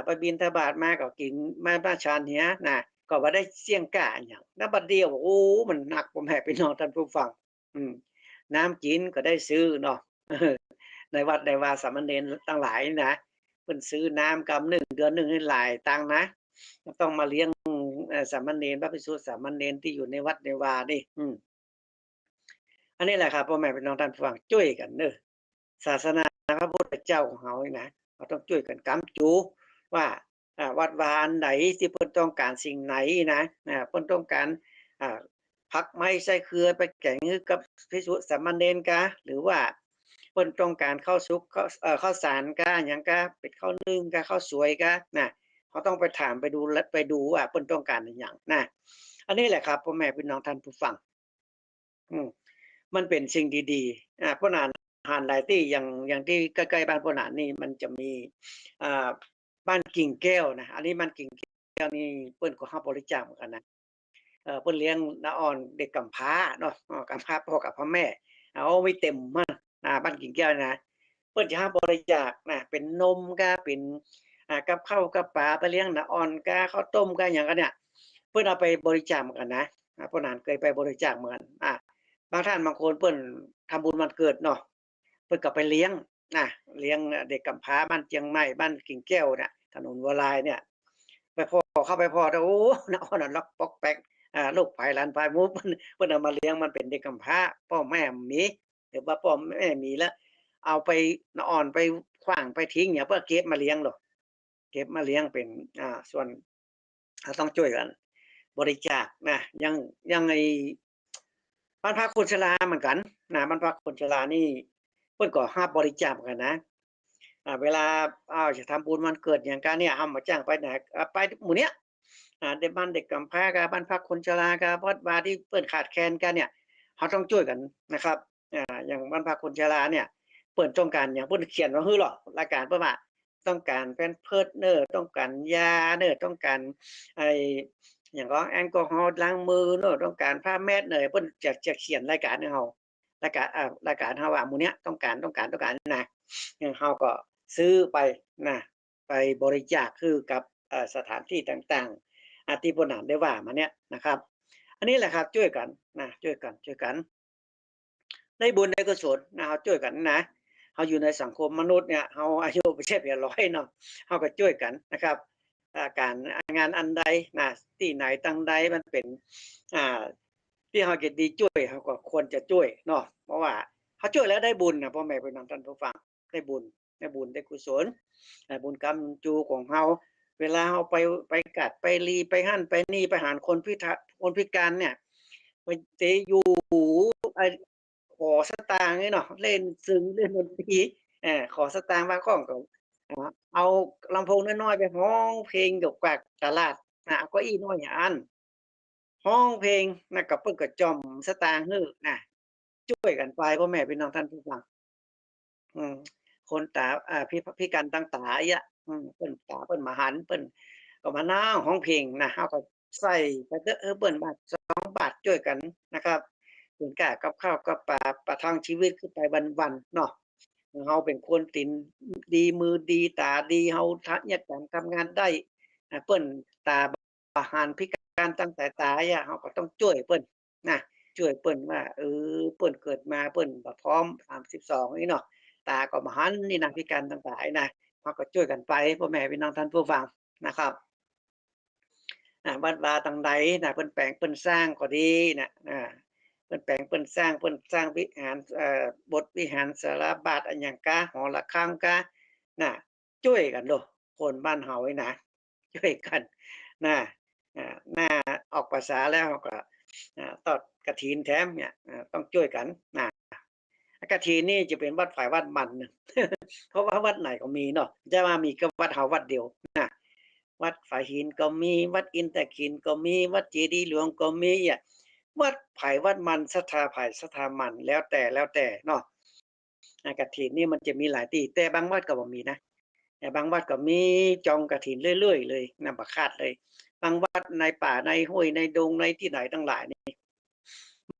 ไปบิณฑบาตมาก็กินมาฉันเนี้ยนะก็บ่ได้เสี่ยงกล้าหยังแล้วบัดเดียวโอ้มันหนักพ่อแม่พี่น้องท่านผู้ฟังอืมน้ำกินก็ได้ซื้อเนาะ ในวัดในวาสามเณรทั้งหลายนะเพิ่นซื้อน้ำกำหนึ่งเดือนหนึ่งให้หลายตังค์นะต้องมาเลี้ยงสามเณรพระภิกษุสามเณรที่อยู่ในวัดในวานี่อันนี้แหละครับพ่อแม่พี่น้องท่านผู้ฟังช่วยกันเด้อศาสนาพระพุทธเจ้าของเฮานี่นะเราต้องช่วยกันกำจูว่าวัดวาอันไหนที่เพิ่นต้องการสิ่งไหนนะเพิ่นต้องการอ่าผักไม้ไส้เครือไปแกงให้กับภิกษุสามเณรกะหรือว่าเพิ่นต้องการข้าวสุกข้าวสารกะหยังกะเป็ดข้าวนึ่งกะข้าวสวยกะนะเขาต้องไปถามไปดูและไปดูว่าเพิ่นต้องการอิหยังนะอันนี้แหละครับพ่อแม่พี่น้องท่านผู้ฟังอืม มันเป็นสิ่งดีๆเพราะนั้นหาดหลายที่อย่างที่ใกล้ๆบ้านพวกนั้นนี่มันจะมีอ่าบ้านกิ่งแก้วนะอันนี้บ้านกิ่งแก้วนี่เพิ่นก็รับบริจาคเหมือนกันนะเพิ่นเลี้ยงน้าอ่อนเด็กกำพร้าเนาะกำพร้าพ่อกับพ่อแม่เอาไม่เต็มมั่นบ้านกิ่งแก้วนะเพิ่นจะรับบริจาคนะเป็นนมก็เป็นกับข้าวกับปลาไปเลี้ยงน้าอ่อนกะข้าวต้มกะหยังกันเนี่ยเพิ่นเอาไปบริจาคเหมือนกันนะพวกนั้นเคยไปบริจาคเหมือนกันบางท่านบางคนเพิ่นทำบุญวันเกิดเนาะเพิ่นก็ไปเลี้ยงเลี้ยงเด็กกำพร้าบ้านเจียงใหม่บ้านกิ่งแก้วเนี่ยถนนวัวลายเนี่ยไปพ้อเข้าไปพ้อโอ้น้าอ้อนน่ะล็อกป๊อกแป๊กลูกไผหลานไผหมู่เพิ่นเอามาเลี้ยงมันเป็นเด็กกำพร้าพ่อแม่มีหรือว่าพ่อแม่มีแล้วเอาไปน้าอ่อนไปขว้างไปทิ้งเนี่ยเพื่อเก็บมาเลี้ยงดอกเก็บมาเลี้ยงเป็นส่วนต้องช่วยกันบริจาคนะยังไอ้ บ้านพักคนชราเหมือนกันบ้านพักคนชรานี่เพิ่นก็รับบริจาคเหมือนกันนะเวลาจะทำบุญวันเกิดหยังกะเนี่ยเรามาจ้างไปไหนไปหมู่เนี้ยเด็กบ้านเด็กกำพร้ากะบ้านพักคนชรากะวัดวาที่เพิ่นขาดแคลนกันเนี่ยเราต้องช่วยกันนะครับอย่างบ้านพักคนชราเนี่ยเพิ่นต้องการหยังเพิ่นเขียนไว้ฮื้อหรอกรายการเพิ่นว่าต้องการ Pampers เด้อต้องการยาเด้อต้องการไอ้ อย่างก็แอลกอฮอล์ล้างมือเนาะต้องการผ้าแมสเน่อยเพิ่นจะเขียนรายการให้เรารายการเฮาว่าหมู่เนี้ยต้องการนะเฮาก็ซื้อไปนะไปบริจาคคือกับสถานที่ต่างๆที่เพิ่นนั้นได้ว่ามาเนี่ยนะครับอันนี้แหละครับช่วยกันนะช่วยกันได้บุญได้กุศลนะเฮาช่วยกันนะเฮาอยู่ในสังคมมนุษย์เนี่ยเฮาอายุบ่ใช่100เนาะเฮาก็ช่วยกันนะครับการงานอันใดนะที่ไหนตั้งใดมันเป็นอ่าที่เฮาจะดีช่วยเฮาก็ควรจะช่วยเนาะเพราะว่าเฮาช่วยแล้วได้บุญน่ะพ่อแม่พี่น้องท่านผู้ฟังได้บุญได้กุศลบุญกรรมจูของเฮาเวลาเฮาไปกัดไปลีไปหั่นไปนี่ไปหาคนพิการเนี่ยไปเตะอยู่ไอ้ ขอสตางค์นี่เนาะเล่นซึ้งเล่นดนตรีขอสตางค์บางข้องก็เอาลำโพงน้อยๆไปร้องเพลงอยู่กวากตลาดเอาเก้าอี้น้อยอันร้องเพลงนะก็เพิ่นก็จ้อมสตางค์ให้ช่วยกันไปพ่อแม่พี่น้องท่านผู้ฟังอืมคนตาพิการทางตาอย่างเงี้ยเพิ่นตาเพิ่นมาหันเพิ่นก็มานั่งร้องเพลงนะเราก็ใส่ไปเถอะเปิ้นบาท2บาทช่วยกันนะครับเป็นค่ากับข้าวกับปลาประทังชีวิตขึ้นไปวันๆเนาะเราเป็นคนตีนดีมือดีตาดีเราเฮ็ดการทำงานได้เปิ้นตาบาหานพิการทางสายตาอะเราก็ต้องช่วยเปิ้นนะช่วยเปิ้นว่าเปิ้นเกิดมาเปิ้นบ่พร้อม32นี่เนาะ ตาก็บ่หันนี่นะพิการทั้งหลายนะเราก็ช่วยกันไปพ่อแม่พี่น้องท่านผู้ฟังนะครับวัดวาจั่งใดน่ะเพิ่นแปลงเพิ่นสร้างก็ดีน่ะ เพิ่นแปลงเพิ่นสร้างวิหารบทวิหารสารบาตรอันหยังกะหอระฆังกะน่ะช่วยกันโดคนบ้านเฮานี่นะช่วยกันนะหน้าออกพรรษาแล้วเราก็ทอดกฐินแถมเนี่ยต้องช่วยกันนะกฐินนี่จะเป็นวัดไผวัดมันนะ เพราะว่าวัดไหนก็มีเนาะจะมามีก็วัดเฮาวัดเดียวนะวัดฝายหินก็มีวัดอินตะขินก็มีวัดเจดีย์หลวงก็มีอะวัดไผวัดมันศรัทธาไผศรัทธามันแล้วแต่เนาะกฐินนี่มันจะมีหลายที่แต่บางวัดก็บ่มีนะแต่บางวัดก็มีจองกฐินเรื่อยๆเลยนะบ่ขาดเลยบางวัดในป่าในห้วยในดงในที่ไหนทั้งหลายนี่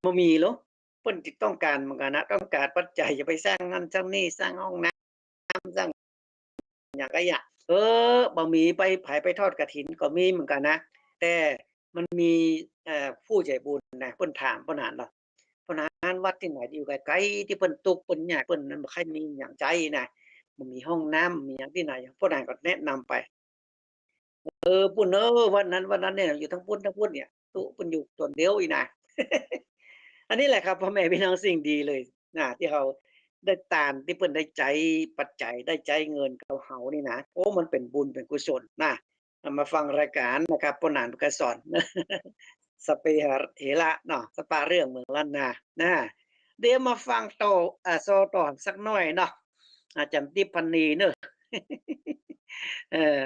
บ่มีหรอกเพิ่นสิต้องการเหมือนกันนะต้องการปัจจัยจะไปสร้างนั่นสร้างนี่สร้างห้องน้ำสร้าง อย่างก็อย่างบะหมี่ไปทอดกฐินก็มีเหมือนกันนะแต่มันมีผู้ใจบุญนะเพิ่นถามเพิ่นหาเราเพิ่นหาวัดที่ไหนอยู่ไกลๆที่เพิ่นทุกข์เพิ่นยากเพิ่นนั้นบ่ค่อยมีหยังใจนะบ่มีห้องน้ำมีหยังที่ไหนเพิ่นหาก็แนะนำไปพุ่นวันนั้นเนี่ยอยู่ทั้งพุ่นเนี่ยตุเพิ่นอยู่ส่วนเดียวอีกนะอันนี้แหละครับพ่อแม่พี่น้องสิ่งดีเลยที่เราได้ตานที่เพิ่นได้ใจปัจจัยได้ใจเงินกับเฮานี่นะโอ้มันเป็นบุญเป็นกุศลนะมาฟังรายการนะครับปนานก็สอนสเปหะเหระเนาะสปาเรื่องเมืองล้านนานะเดี๋ยวมาฟังต่อโซต่อสักหน่อยเนาะอาจารย์ทิพย์พันนีเนาะเออ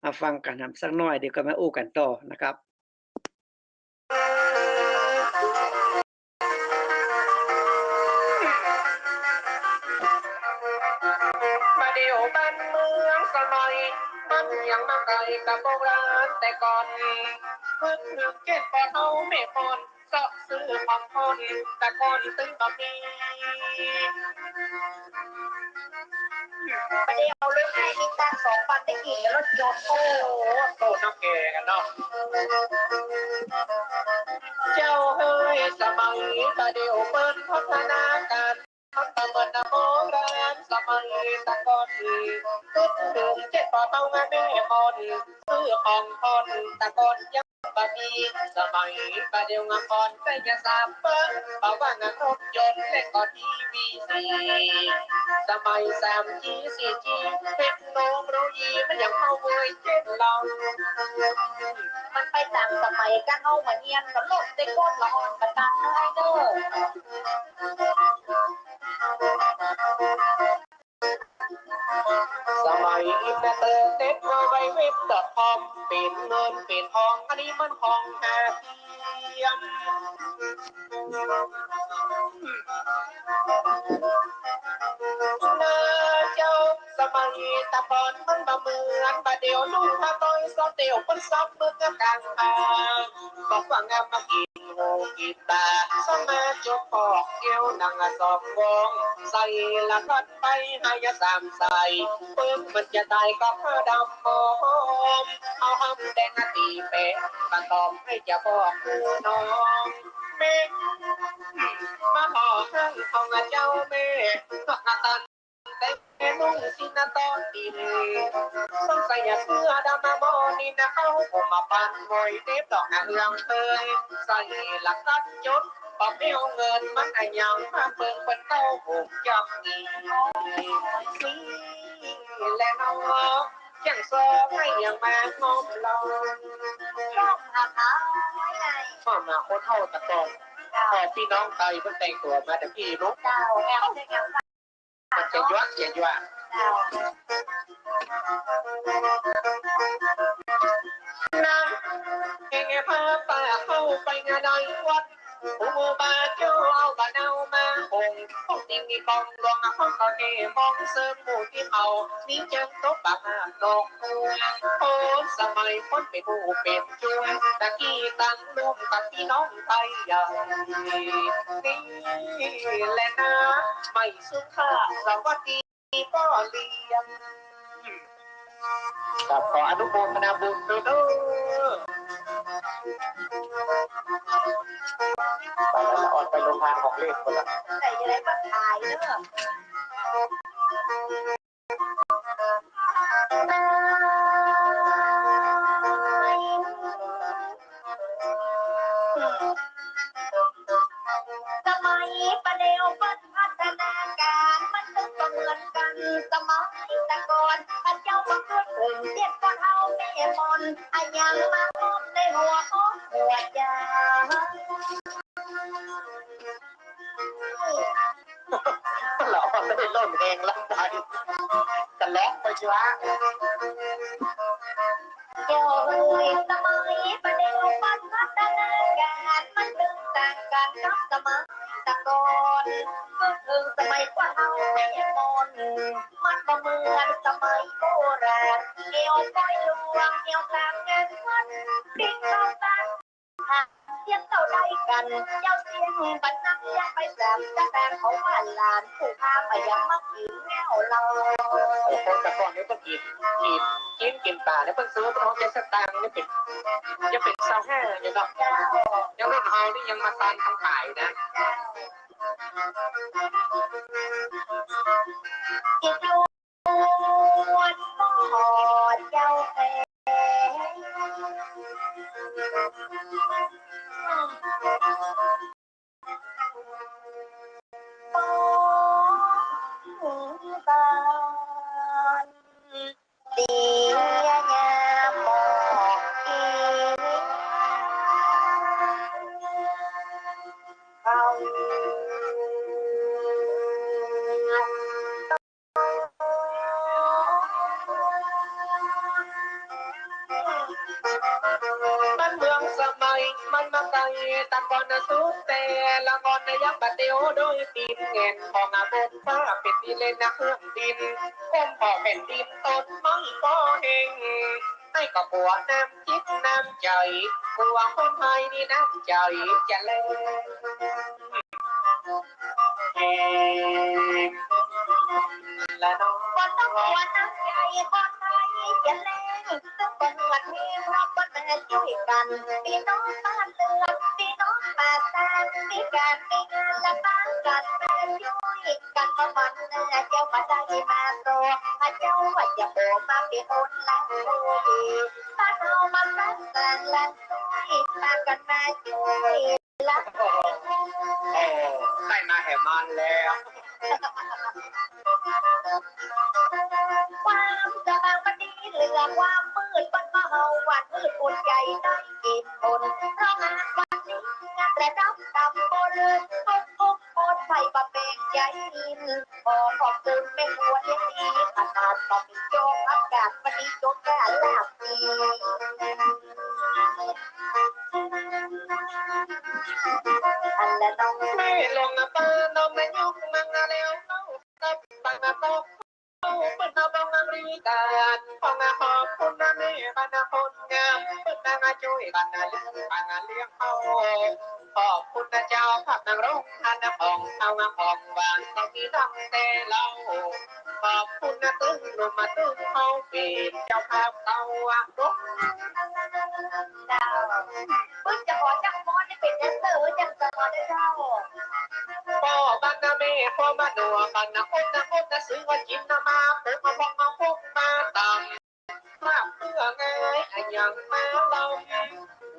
มาฟังกันสักหน่อยเดี๋ยวก็มาอู้กันต่อนะครับมาเดียวบ้านเมืองสมัยมันยังมาไกลกับโบราณแต่ก่อนเพิ่งนึกเก็บแต่เฮาไม่พอนเสาะซื้อของคนแต่ก่อนตึงต่อมีมาเดียวเรื่องให้มีการ2 วันได้กี่รถยนต์โอ้โตน้ำแกกันเนาะเจ้าเฮ้ยสมัยมาเดียวเปิ้นพัฒนาการมันตะเมินนะโบราณสมัยตะก่อนตึ้งถึงเจ็ดปอเฮางานแม่ฮอนซื้อของพอนตะก่อนยังบะมีสมัยบาเดียวงาพอนใกล้จะ3 เปิ้นเพราะว่างานรถยนต์และก็ทีวีซีสมัย3G 4G เทคโนโลยีมันยังเข้าเว้ยเจ็ดเรามันไปต่างสมัยกันเอามาเนียนกับโลกเต็กโคตรละอ่อนประตานน้อยเด้อ สมัยอินเตอร์เน็ตเวอร์ไวเว็บ .com เป็นเงินเป็นทองอันนี้มันของหาเทียมนาเจ้าสมัยตะกอนมันบ่เหมือนบาเดียวลูกพาต้อยซอเตียวเปิ้นซับมือกับกลางทางบอกว่างามมากินโหกีตาสมาจกปอกเกี่ยวนังสอบวงใส่ละคัดไปให้ยา3 ใส่เพิ่มมันจะตายก็ผ้าดำมอมเอาหำแดงตีเป๊ะมาตอมให้จะบอกคือน้องเมฆมาห่อข้างของเจ้าแม่ก็อาตันแต่นุ่งสินาตอนดินต้องใส่เสื้อดำมาโมนี่นะเอาผมมาปั่นมวยเทปดอกเรืองเตยใส่หลักตัดจดปอบเอวเงินมันไอยังมาเบิ่งเป็นเต้าหูจับอีสีและน้องยังซอให้ยังมาหอมเราชอบอาบน้ำชอบมาโคตรเท่าตะกอนพอพี่น้องไตเพิ่งแต่งตัวมาแต่พี่รู้เจ้าแอลมันจะยั่วเจ้าน้ำเงพาป่าเข้าไปงานใดวัดผู้บาเจ้าเอาบาเนามาคงห้องนี้มีกองรวงห้องก็เฮมองเสริมหมู่ที่เขานี่เจิงตบปากดอกโอ้สมัยคนเป็นผู้เป็นช่วยตะกี้ตั้งลูกกับพี่น้องไทยอย่างนี่แหละนะไม่สุขะสวัสดีพ่อเลี้ยงกับขออนุโมทนาบุญด้วยเด้อไปแล้วออนไปโรงงานของเล่นคนละแต่ยังไงก็ถ่ายเด้อ สมัยแต่ก่อนพระเจ้ามาขึ้นถึงเจ็ดก็เท่าแม่มนอายังมาพบในหัวของหัวใจหล่อได้ล่นเองแล้วไปกันแล้วไปชัวเจ้าเอ๋ยสมัยประเดี๋ยวพัฒนาการมันดึงต่างกันกับสมัยแต่ก่อนก็ถึงสมัยกว่าเอาไม่มนมันก็เหมือนสมัยโบราณเกี่ยวก้อยลวงเกี่ยวทางเงินวัดปิ้งเข้ากันเสียงเท่าใดกันเจ้าเสียงบันนักยังไปแสบจะแฟนเขาว่าหลานผู้พาไปยังมักกินแง่วเราคนแต่ก่อนนี้ต้องกินป่าเนี่ยเพิ่งซื้อเพราะเป็นสตางค์นี่เป็นจะเป็นซาแห่ยังแบบยังรุ่นเฮานี่ยังมาตานทางป่ายนะอีกวันก็เจ้าแพ้ดียามมองอีเขามันเมืองสมัยมันมาไกลตะกอนสุดแต่ละกอนในยักษ์บาเตียวโดยตีนเงินของอาบนฟ้าเป็นดีเลยนะเครื่องดินคมพอเป็นดินต้นไม้ก็เฮงให้กับบัวน้ำจิตน้ำใจบัวคนไทยนี่น้ำใจจะเล่นและน้องคนต้องบัวน้ำใจคนไทยจะเล่นซึ่งเป็นวันนี้เพราะคนแม่ช่วยกันพี่น้องบ้านเรือนพี่น้องป่าตานมีการมีงานและบ้านกันแม่ช่วยกันมามันเจ้ามาได้มาโตเจ้าว่าจะโผล่มาเป็นคนละคุยบ้านเรามาตั้งแต่ละคุยมากันมาช่วยละได้มาแห่มันแล้วความสว่างมันดีเหลือความมืดมันมาเฮาวันมืดปวดใจได้กินคนเพราะงานวันนี้งานระดับตำบลทุกคนไฟบะเบงใจอินขอบคุณแม่ครัวเลี้ยงดีขนาดก็มีโจกอากาศวันนี้โจกแก่ลาบดีอันละน้องไม่ลงนะป้าน้องไม่ยุ่งมังนะแล้วน้องกับปังนะต้องเป็นน้องงามรีการของขอบคุณนะแม่บ้านคนงามเป็นนางช่วยบ้านเลี้ยงเขาขอบคุณนะเจ้าผักนางร้องทานนะของเอางาของหวานต้องมีทำแต่เราขอบคุณนะตึ้งลงมาตึ้งเขาเป็นเจ้าภาพเต่าอ่ะร้องดาวเพิ่งจะขอจังมอนี่เป็นแดนเซอร์จังสมอได้เจ้าพ่อบ้านนะแม่พ่อบ้านหนัวบ้านนะคนนะซื้อว่ากินนะมาเปิดมาบอกมาพกมาตามมาเพื่อไงอย่างมาเรา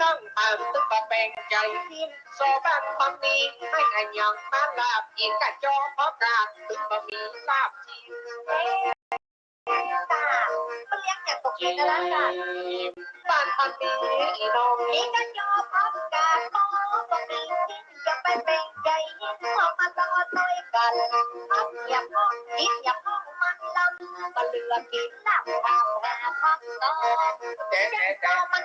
นั่งตามตึกบะแบ่งใจพิมโซบ้านความดีให้อย่างมาลาบอีกกะจอพอกาดตึกบะมีลาบจีนตามันเลี้ยงอย่างตกใจนะล่ะบ้านความดีอีน้องนี่กะจอพอกาดมอบะมีกินจะไปแบ่งใจยินออกมาต่อต้อยกันอับอย่าพ้องคิดอย่าพ้องมันลำมาเลือกินลาบตามหาพักต่อเจ๊มัน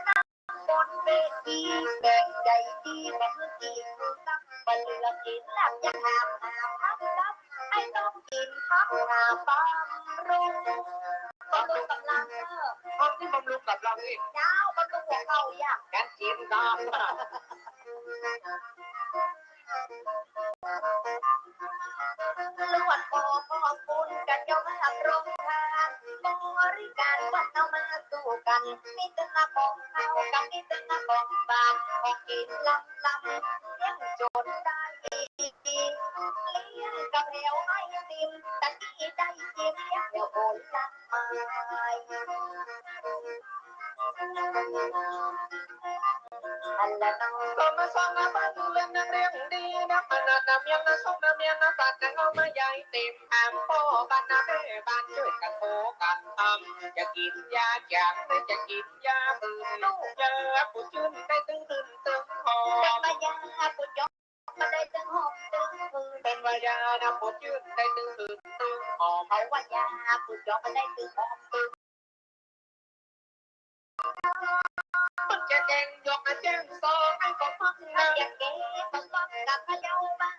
บนเวทีแบ่งใจดีแบ่งกินตักมาเลือกินลาบอย่าหาพักตักไอ้ต้องกินพักหาปั๊มรุงบำรุงกำลังพักที่บำรุงกำลังอีกเจ้าบำรุงหัวเข่าอย่างการกินตามลวดขอบคุณกันยอมรับโรงทานบริการวัดเอามาสู้กันมีแต่ละของเขากับมีแต่ละของบางของกินลำเลี้ยงจนได้เลี้ยงกับเหวให้ติมตะกี้ได้จิมเลี้ยงเดี๋ยวโอนละไม้ อันละน้องก็มาสองบ้านเรือนเรียงดีนะขนาดน้ำเมียงสองน้ำเมียงปากเอามาใหญ่เต็มแอมพ่อบ้านแม่บ้านช่วยกันโตกันทำจะกินยาจากไม่จะกินยาตื่นลูกเจอผู้ชื่นได้ตึงหอเป็นมายาผู้ยกมาได้ตึงหอมตึงเป็นมายานะผู้ชื่นได้ตึงหอมเอาว่ายาผู้ยกมาได้ตึงหอมตึงมันจะแดงยกมาแจ้งซองให้ก็พักนะอยากเก็บต้องฟังกับพะเยาบ้า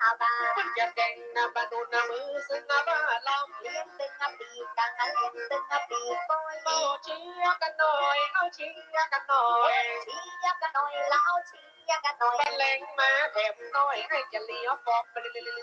มันจะแดงนะบาดูนะมือซึ่งนะบ้าลำเลี้ยงตึงปีกังเลี้ยงตึงปีปอยเอาเชียร์กันหน่อยเอาเชียร์กันหน่อยเชียร์กันหน่อยแล้วเอาเชียร์กันหน่อยเป็นแรงมาแถมหน่อยให้จะเลี้ยวฟอกไปเรื่อย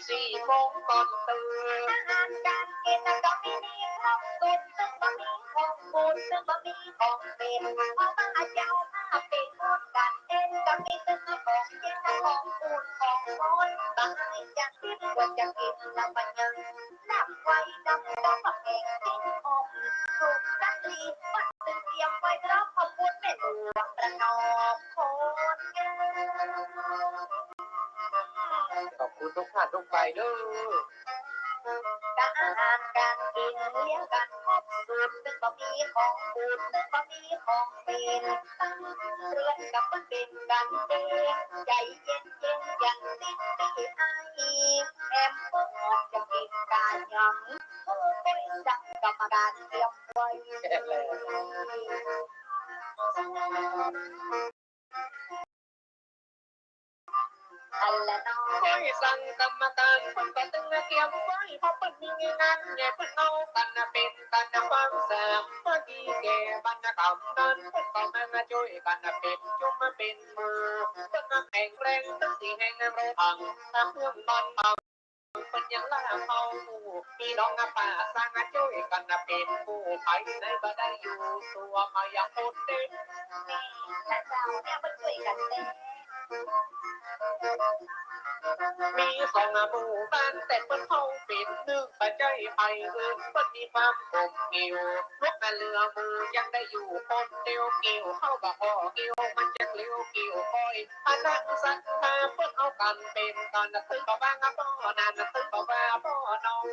สี่โมงก่อนตื่นอาหารการกินก็ไม่มีของตุนซึ่งบะหมี่ของบุญซึ่งบะหมี่ของเป็นเพราะว่าเจ้ามาเป็นคนกันเองก็มีซึ่งของเย็นของอุ่นของร้อนบางทีจะคิดว่าจะกินแล้วมันยังนับไว้นับต้องมาเองกินอมถูกรักลีมันตึงเตรียมไว้รับขบวนแม่หลวงประนอมโคนเงินขอบคุณทุกท่านทุกไปเด้อการอาหารการกินเลี้ยงกันครบสูตรซึ่งบะหมี่ของบูดซึ่งบะหมี่ของเป็นตั้งเรือนกับมันเป็นกันเองใจเย็นอย่างสิ้นปีไอแอมเปิ้ลจะกินการยังเพื่อไปสั่งกรรมการเตรียมไว้อันละน้อยสั่งกรรมการคนก็ตึงเกี่ยวไว้เพราะเป็นมีงานไงเพิ่นเอากันเป็นกันความแสบเมื่อกี้แกบรรณกรรมนั้นเพิ่นก็มาช่วยกันเป็นจุ่มมาเป็นมือเพิ่นแข็งแรงตึงที่แห่งโรพังตามเพื่อนตอนเมาเป็นยังล่าเมาพี่น้องป่าสร้างช่วยกันเป็นผู้ไปในบ่ได้อยู่ตัวมาอย่างโคตรเต็มและเจ้าเนี่ยมันช่วยกันเต็มมีสองหมู่บ้านแต่เปิ้นเฮาปิดนึกปัจจัยไปเอิ้นเปิ้นมีความกลมเกลียวรถมาเรือมือยังได้อยู่คนเดียวเกี่ยวเข้าบ่พอเกี่ยวมันจะเกลียวเกี่ยวคอยอันนั้นสักตาเปิ้นเอากันเป็นกันตึ้งบ่ว่างบ่นานตึ้งบ่ว่าบ่น้อง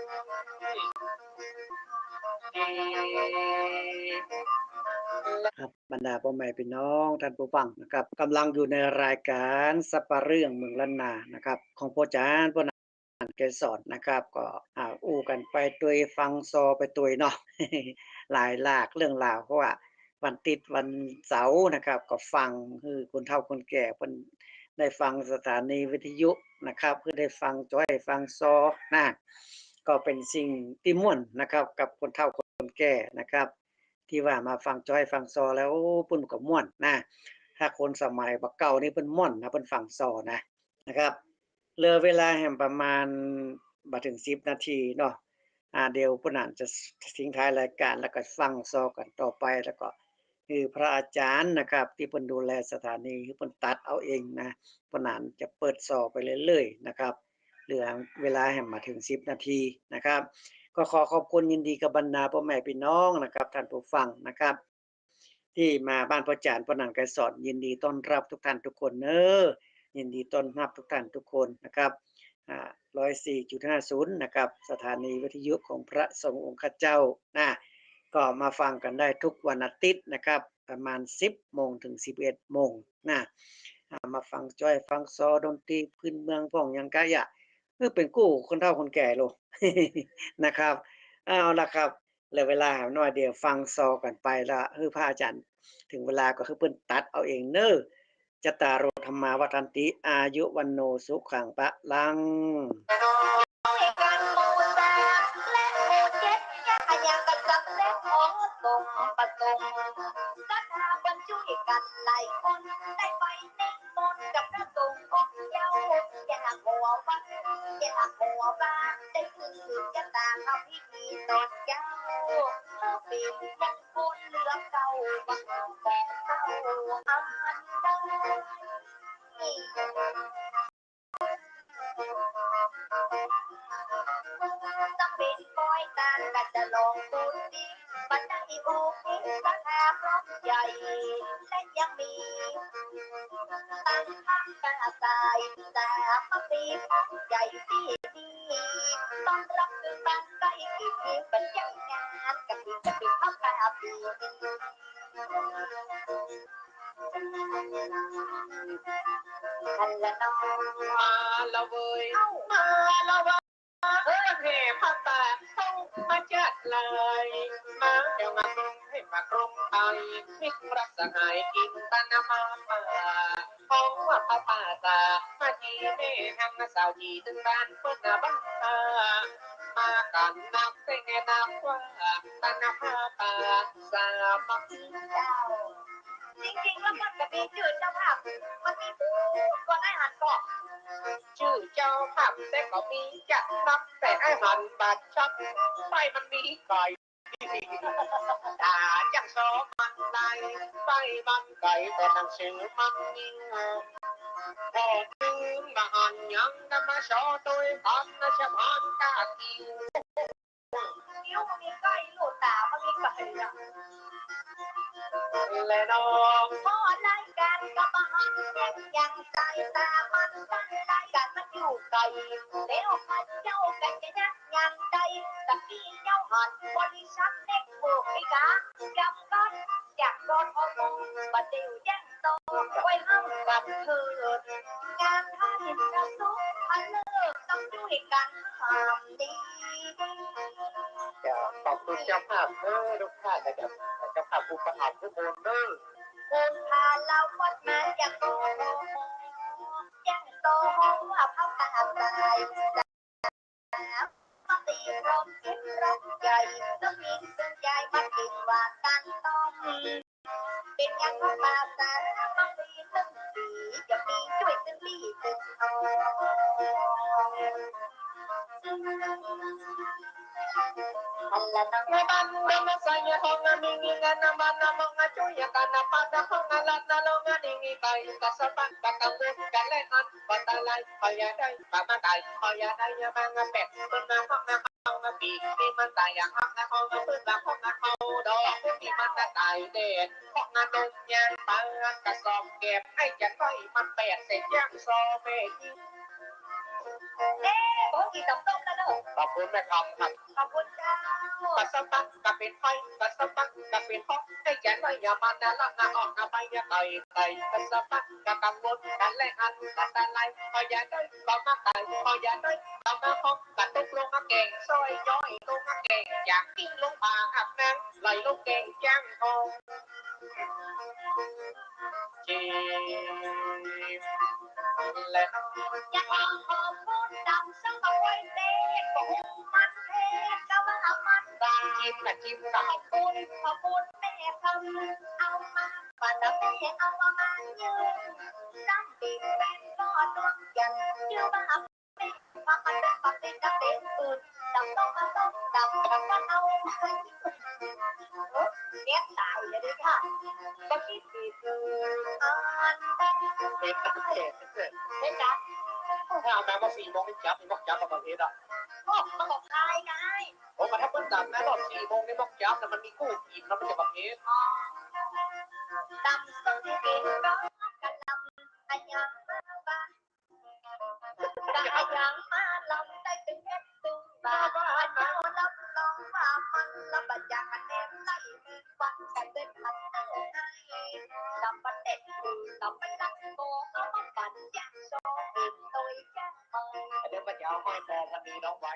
ครับบรรดาพ่อแม่พี่น้องท่านผู้ฟังนะครับกำลังอยู่ในรายการสัปปะเรื่องเมืองล้านนานะครับของพ่อจานพ่อนันเกษรนะครับก็อู้กันไปตัวยฟังซอไปตัวยเนาะ หลายหลากเรื่องราวเพราะว่าวันติดวันเสาร์นะครับก็ฟังคือคนเฒ่าคนแก่เพิ่นได้ฟังสถานีวิทยุนะครับเพื่อได้ฟังจ้อยฟังซอนะก็เป็นสิ่งที่ม่วนนะครับกับคนเฒ่าคนแก่นะครับที่ว่ามาฟังจ้อยฟังซอแล้วเพิ่นก็ม่วนนะถ้าคนสมัยบักเก่านี่เพิ่นม่วนนะเพิ่นฟังซอนะครับเหลือเวลาแห่งประมาณบ่ถึง10นาทีเนาะเดี๋ยวเพิ่นอาจจะทิ้งท้ายรายการแล้วก็ฟังซอกันต่อไปแล้วก็คือพระอาจารย์นะครับที่เพิ่นดูแลสถานีเพิ่นตัดเอาเองนะเพิ่นอาจจะเปิดซอไปเรื่อยๆนะครับเหลือเวลาให้มาถึง10นาทีนะครับก็ขอขอบคุณยินดีกับบรรดาพ่อแม่พี่น้องนะครับท่านผู้ฟังนะครับที่มาบ้านพ่อจานพ่อนันไกรสอนยินดีต้อนรับทุกท่านทุกคนยินดีต้อนรับทุกท่านทุกคนนะครับ104.50นะครับสถานีวิทยุของพระสงฆ์องค์ข้าเจ้านะก็มาฟังกันได้ทุกวันอาทิตย์นะครับประมาณ10โมงถึง11โมงนะมาฟังจ้อยฟังซอดนตรีพื้นเมืองพ้องหยังกะยะเป็นกู้คนเฒ่าคนแก่โล นะครับเอาล่ะครับเหลือเวลาน้อยเดียวฟังซอกันไปละพระอาจารย์ถึงเวลาก็คือเพิ่นตัดเอาเองจตารโอธรรมาวัฏันติอายุวันโนสุขังพลังส่งประสงค์ศรัทธาบรรจุกันหลายคนได้ไปเน้นมนต์กับพระสงฆ์องค์เจ้าอย่าหัววัดอย่าหัวบ้านได้คือจะตามเอาพิธีตอนเจ้าเป็นมงคลเหลือเก่าบังแต่เก่าอันใดต้องเป็นปอยตาก็จะลองดูดีบันได โอเคสถาพร้อมใหญ่และยังมีตั้งข้างกระต่ายแต่มาปีพร้อมใหญ่ที่นี่ต้องรับคือบ้านใกล้กินเป็นยังงานกันดีจะเป็นข้าวตาปีฮัลโหลน้องมาละเว้ยมาละเว้ยเฮ้ยเพ่พักตาเข้ามาจัดเลยมาเดี๋ยวมากรุงให้มากรุงไทยมิตรรักสหายกินตานามาเพราะว่าพระป่าตามาจีเน่ทางสาวจีถึงบ้านเพื่อนบ้านมากันนักเต้นนักว่าตานามาป่าสามัคคีเจ้าจริงๆแล้วมันก็มีชื่อเจ้าภาพมันมีผู้ก่อนไอ้หันก่อนชื่อเจ้าภาพแต่ก็มีจัดนับแต่ไอ้หันบาดชักไปมันมีไก่ตาจังสองมันไก่ไปมันไก่แต่หนังสือมันมีพอถึงมาหันยังนำมาชอตัวพันนะชะมันกากิวนิ้วมันมีไก่ลูกตามันมีไก่อะและน้องพอรายการกับอาหารแข่งยังใจตามันกันรายการมันอยู่ไกลแล้วมันเจ้ากันจะยักยังใจตะกี้เจ้าหันบริษัทเล็กโบกไอ้กาจำก้อนจากก้อนอมบัดเดียวยังโตไว้ห้ามกับเธองานท่าหินกระสุนพันเลิกต้องช่วยกันทำดีขอบคุณเจ้าภาพทุกท่านนะครับเจ้าภาพผู้ประกาศทุกคนคนพาเราวัดมาจากโตยังโตว่าเขาตาตายมาตีรมกินรมใหญ่ต้องมีส่วนใหญ่มากินว่ากันต้องเป็นยังเขาตาตามาตีตึ้งสีจะมีช่วยตึ้งลีตึ้งโตอันละนังไม่บันไม่มาใส่ห้องมีเงินน้ำมันน้ำมันช่วยกันน้ำปัดห้องละนาลงดิ่งไปกระสบังกระกังกันเล่นอันปัตตาไลพยาได้ปามาไก่พยาได้ยาบางเป็ดเป็นมาห้องน้ำปีที่มันตายอย่างห้องน้ำห้องน้ำพื้นห้องน้ำเขาดอกที่มันตายเด็ดห้องน้ำนมยางปางกระสอบเก็บให้จะก้อยมันแปดเศษย่างซอเบยิโอ้ยต้องแล้วเนอะขอบคุณแม่คำครับขอบคุณเจ้ากระสบังกระเป็นไฟกระสบังกระเป็นห้องให้แกนไว้อย่ามันนะละงาออกนะไปอย่าไก่กระสบังกระกังวลกันแรงอันกันตาไลพออย่าได้ก็มาไก่พออย่าได้ก็มาห้องกันตุกลงมาเก่งซอยย้อยลงมาเก่งอยากกินลงมาอาบน้ำไหลลงเก่งจ้างทองจีและยังขอบคุณดำสังเอาไว้เด็กของมันเทศก็ว่ามันได้จิ้มกับขอบคุณแม่คำเอามาป่านแม่เอามายืนน้ำดิบเป็นก็ดวงจันทร์ชื่อว่ามามันเป็นปากเป็นกระเต็มปืนดำต้องมาต้องดำต้องมาเอาเลี้ยงตายเลยดิค่ะก็คิดดีคืออันเป็นตั้งเห็นจ้ะถ้าเอามา4 โมงนี่จับนี่บอกจับมาประเทศอ่ะมันบอกใครไงผมมาถ้าเพิ่งจับนะตอน4 โมงนี่บอกจับแต่มันมีกู้กินแล้วมันจะประเทศดำต้องกินร้องกันลำอันยังมาบ้านกันยังมาลำได้ถึงเพชรตึงบาบ้านเจ้าลำลองว่ามันลำบากจากกันเองไล่มีควันกันเดินพันเต้าให้ลำบันเด็ดลำบันลักโบก็มาปั่นยักษ์โซกินตัวยักษ์เดี๋ยวมันจะเอาห้อยมองมันมีน้องไว้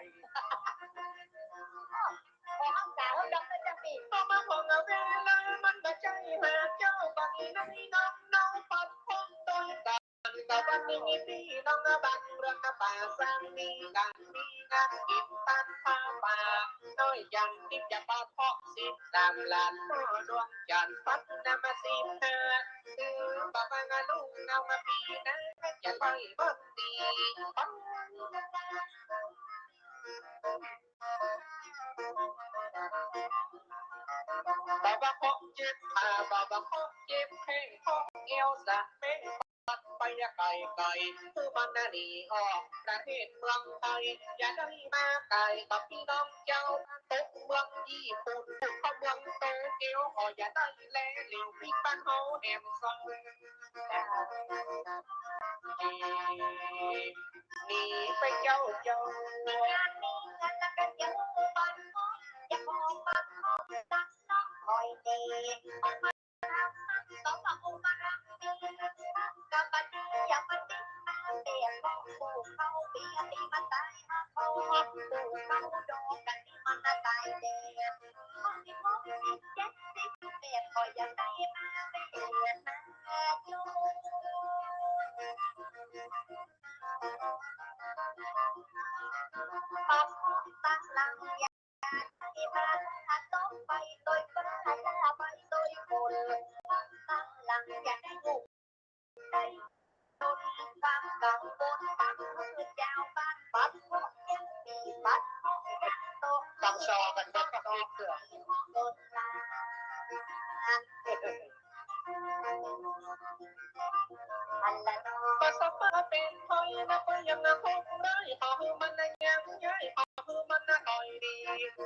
พอห้องสาวดอกก็จะมีพอมาพองเอาเวลามันก็ใจหาเจ้าบังน้องปัดห้องตัวกันแต่วันนี้พี่น้องบังเรื่องป่าสร้างมีกันมีงานกินตันผ้าป่าน้อยยังติดจะป่าเพาะ13 ล้านดวงจันทร์ปัดนำมา15คือป่าบางลุงเอามาปีนะจะไปบ้านตีบาบาโคเจ็บขาบาบาโคเจ็บแข้งข้อเอวสะเม็ดปัดไป ไกลคือมันน่ะหนีออกประเทศเมืองไทยอย่าได้มาไกลกับพี่น้องเจ้าตกเมืองญี่ปุ่นเข้าเมืองโตเกียวก็อย่าได้แลเหลวพี่บ้านเฮาแหนมซองหนีไปเจ้ามีงานมีเงินแล้วก็เยอะบ้านเฮาอย่ามองบ้านเฮาดักน้องคอยดีต้องมาอุมารักดีกับบัดนี้อย่ามาดิ้นมาเตียนบอกผูกเขาเบียตีมันตายมาเขาผูกเขาโดนกันที่มันตายเด็ดห้องที่70 70 80คอยยังได้มาเบียดมาอยู่ปักปักหลังยาที่บ้านถ้าต้องไปโดยบ้านถ้าไปโดยคนปักหลังอยากได้งูได้ต้นปักกังบนปักมือเจ้าบ้านปักหกยังมีปักหกยังโตกังซอกันก็กระดิ่งเสือต้นลาอันละน้องก็สภาพเป็นหอยนะก็ยังนะคงได้พอคือมันนะยังย้ายพอคือมันนะต่อยดี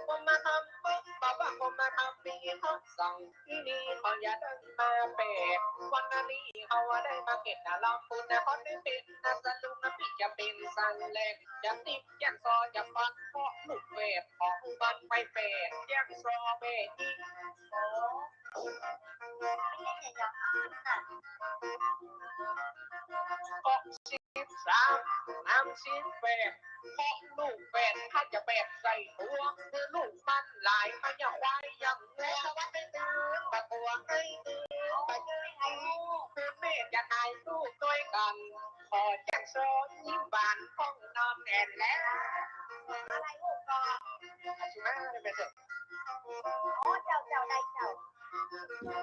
ผมมาทำปุ๊บบอกว่าผมมาทำดีเขาสั่งที่นี่เขาอย่าเดินมาเป็ดวันนี้เขาได้มาเก็บนะลองคุณนะเขาได้เป็นนะสลุงนะพี่จะเป็นสันแรกจะติดยังซอจะฟังเพราะลูกเวทของบันไปเป็ดยังซอเบจิโอ้ไม่ได้อย่างนั้นก็1338เพราะลูกแฝดถ้าจะแบกใส่ตัวคือลูกมันหลายมันอย่างควายอย่างงัวว่าไม่ตื่นตะกัวให้ตื่นไปเจอไอ้คือเมฆจะถ่ายรูปด้วยกันขอแจ้งโซยิ้มบานห้องนอนแอนแล้วอะไรลูกก็อาชิมาเป็นเสร็จโอ้เจ้าได้เจ้า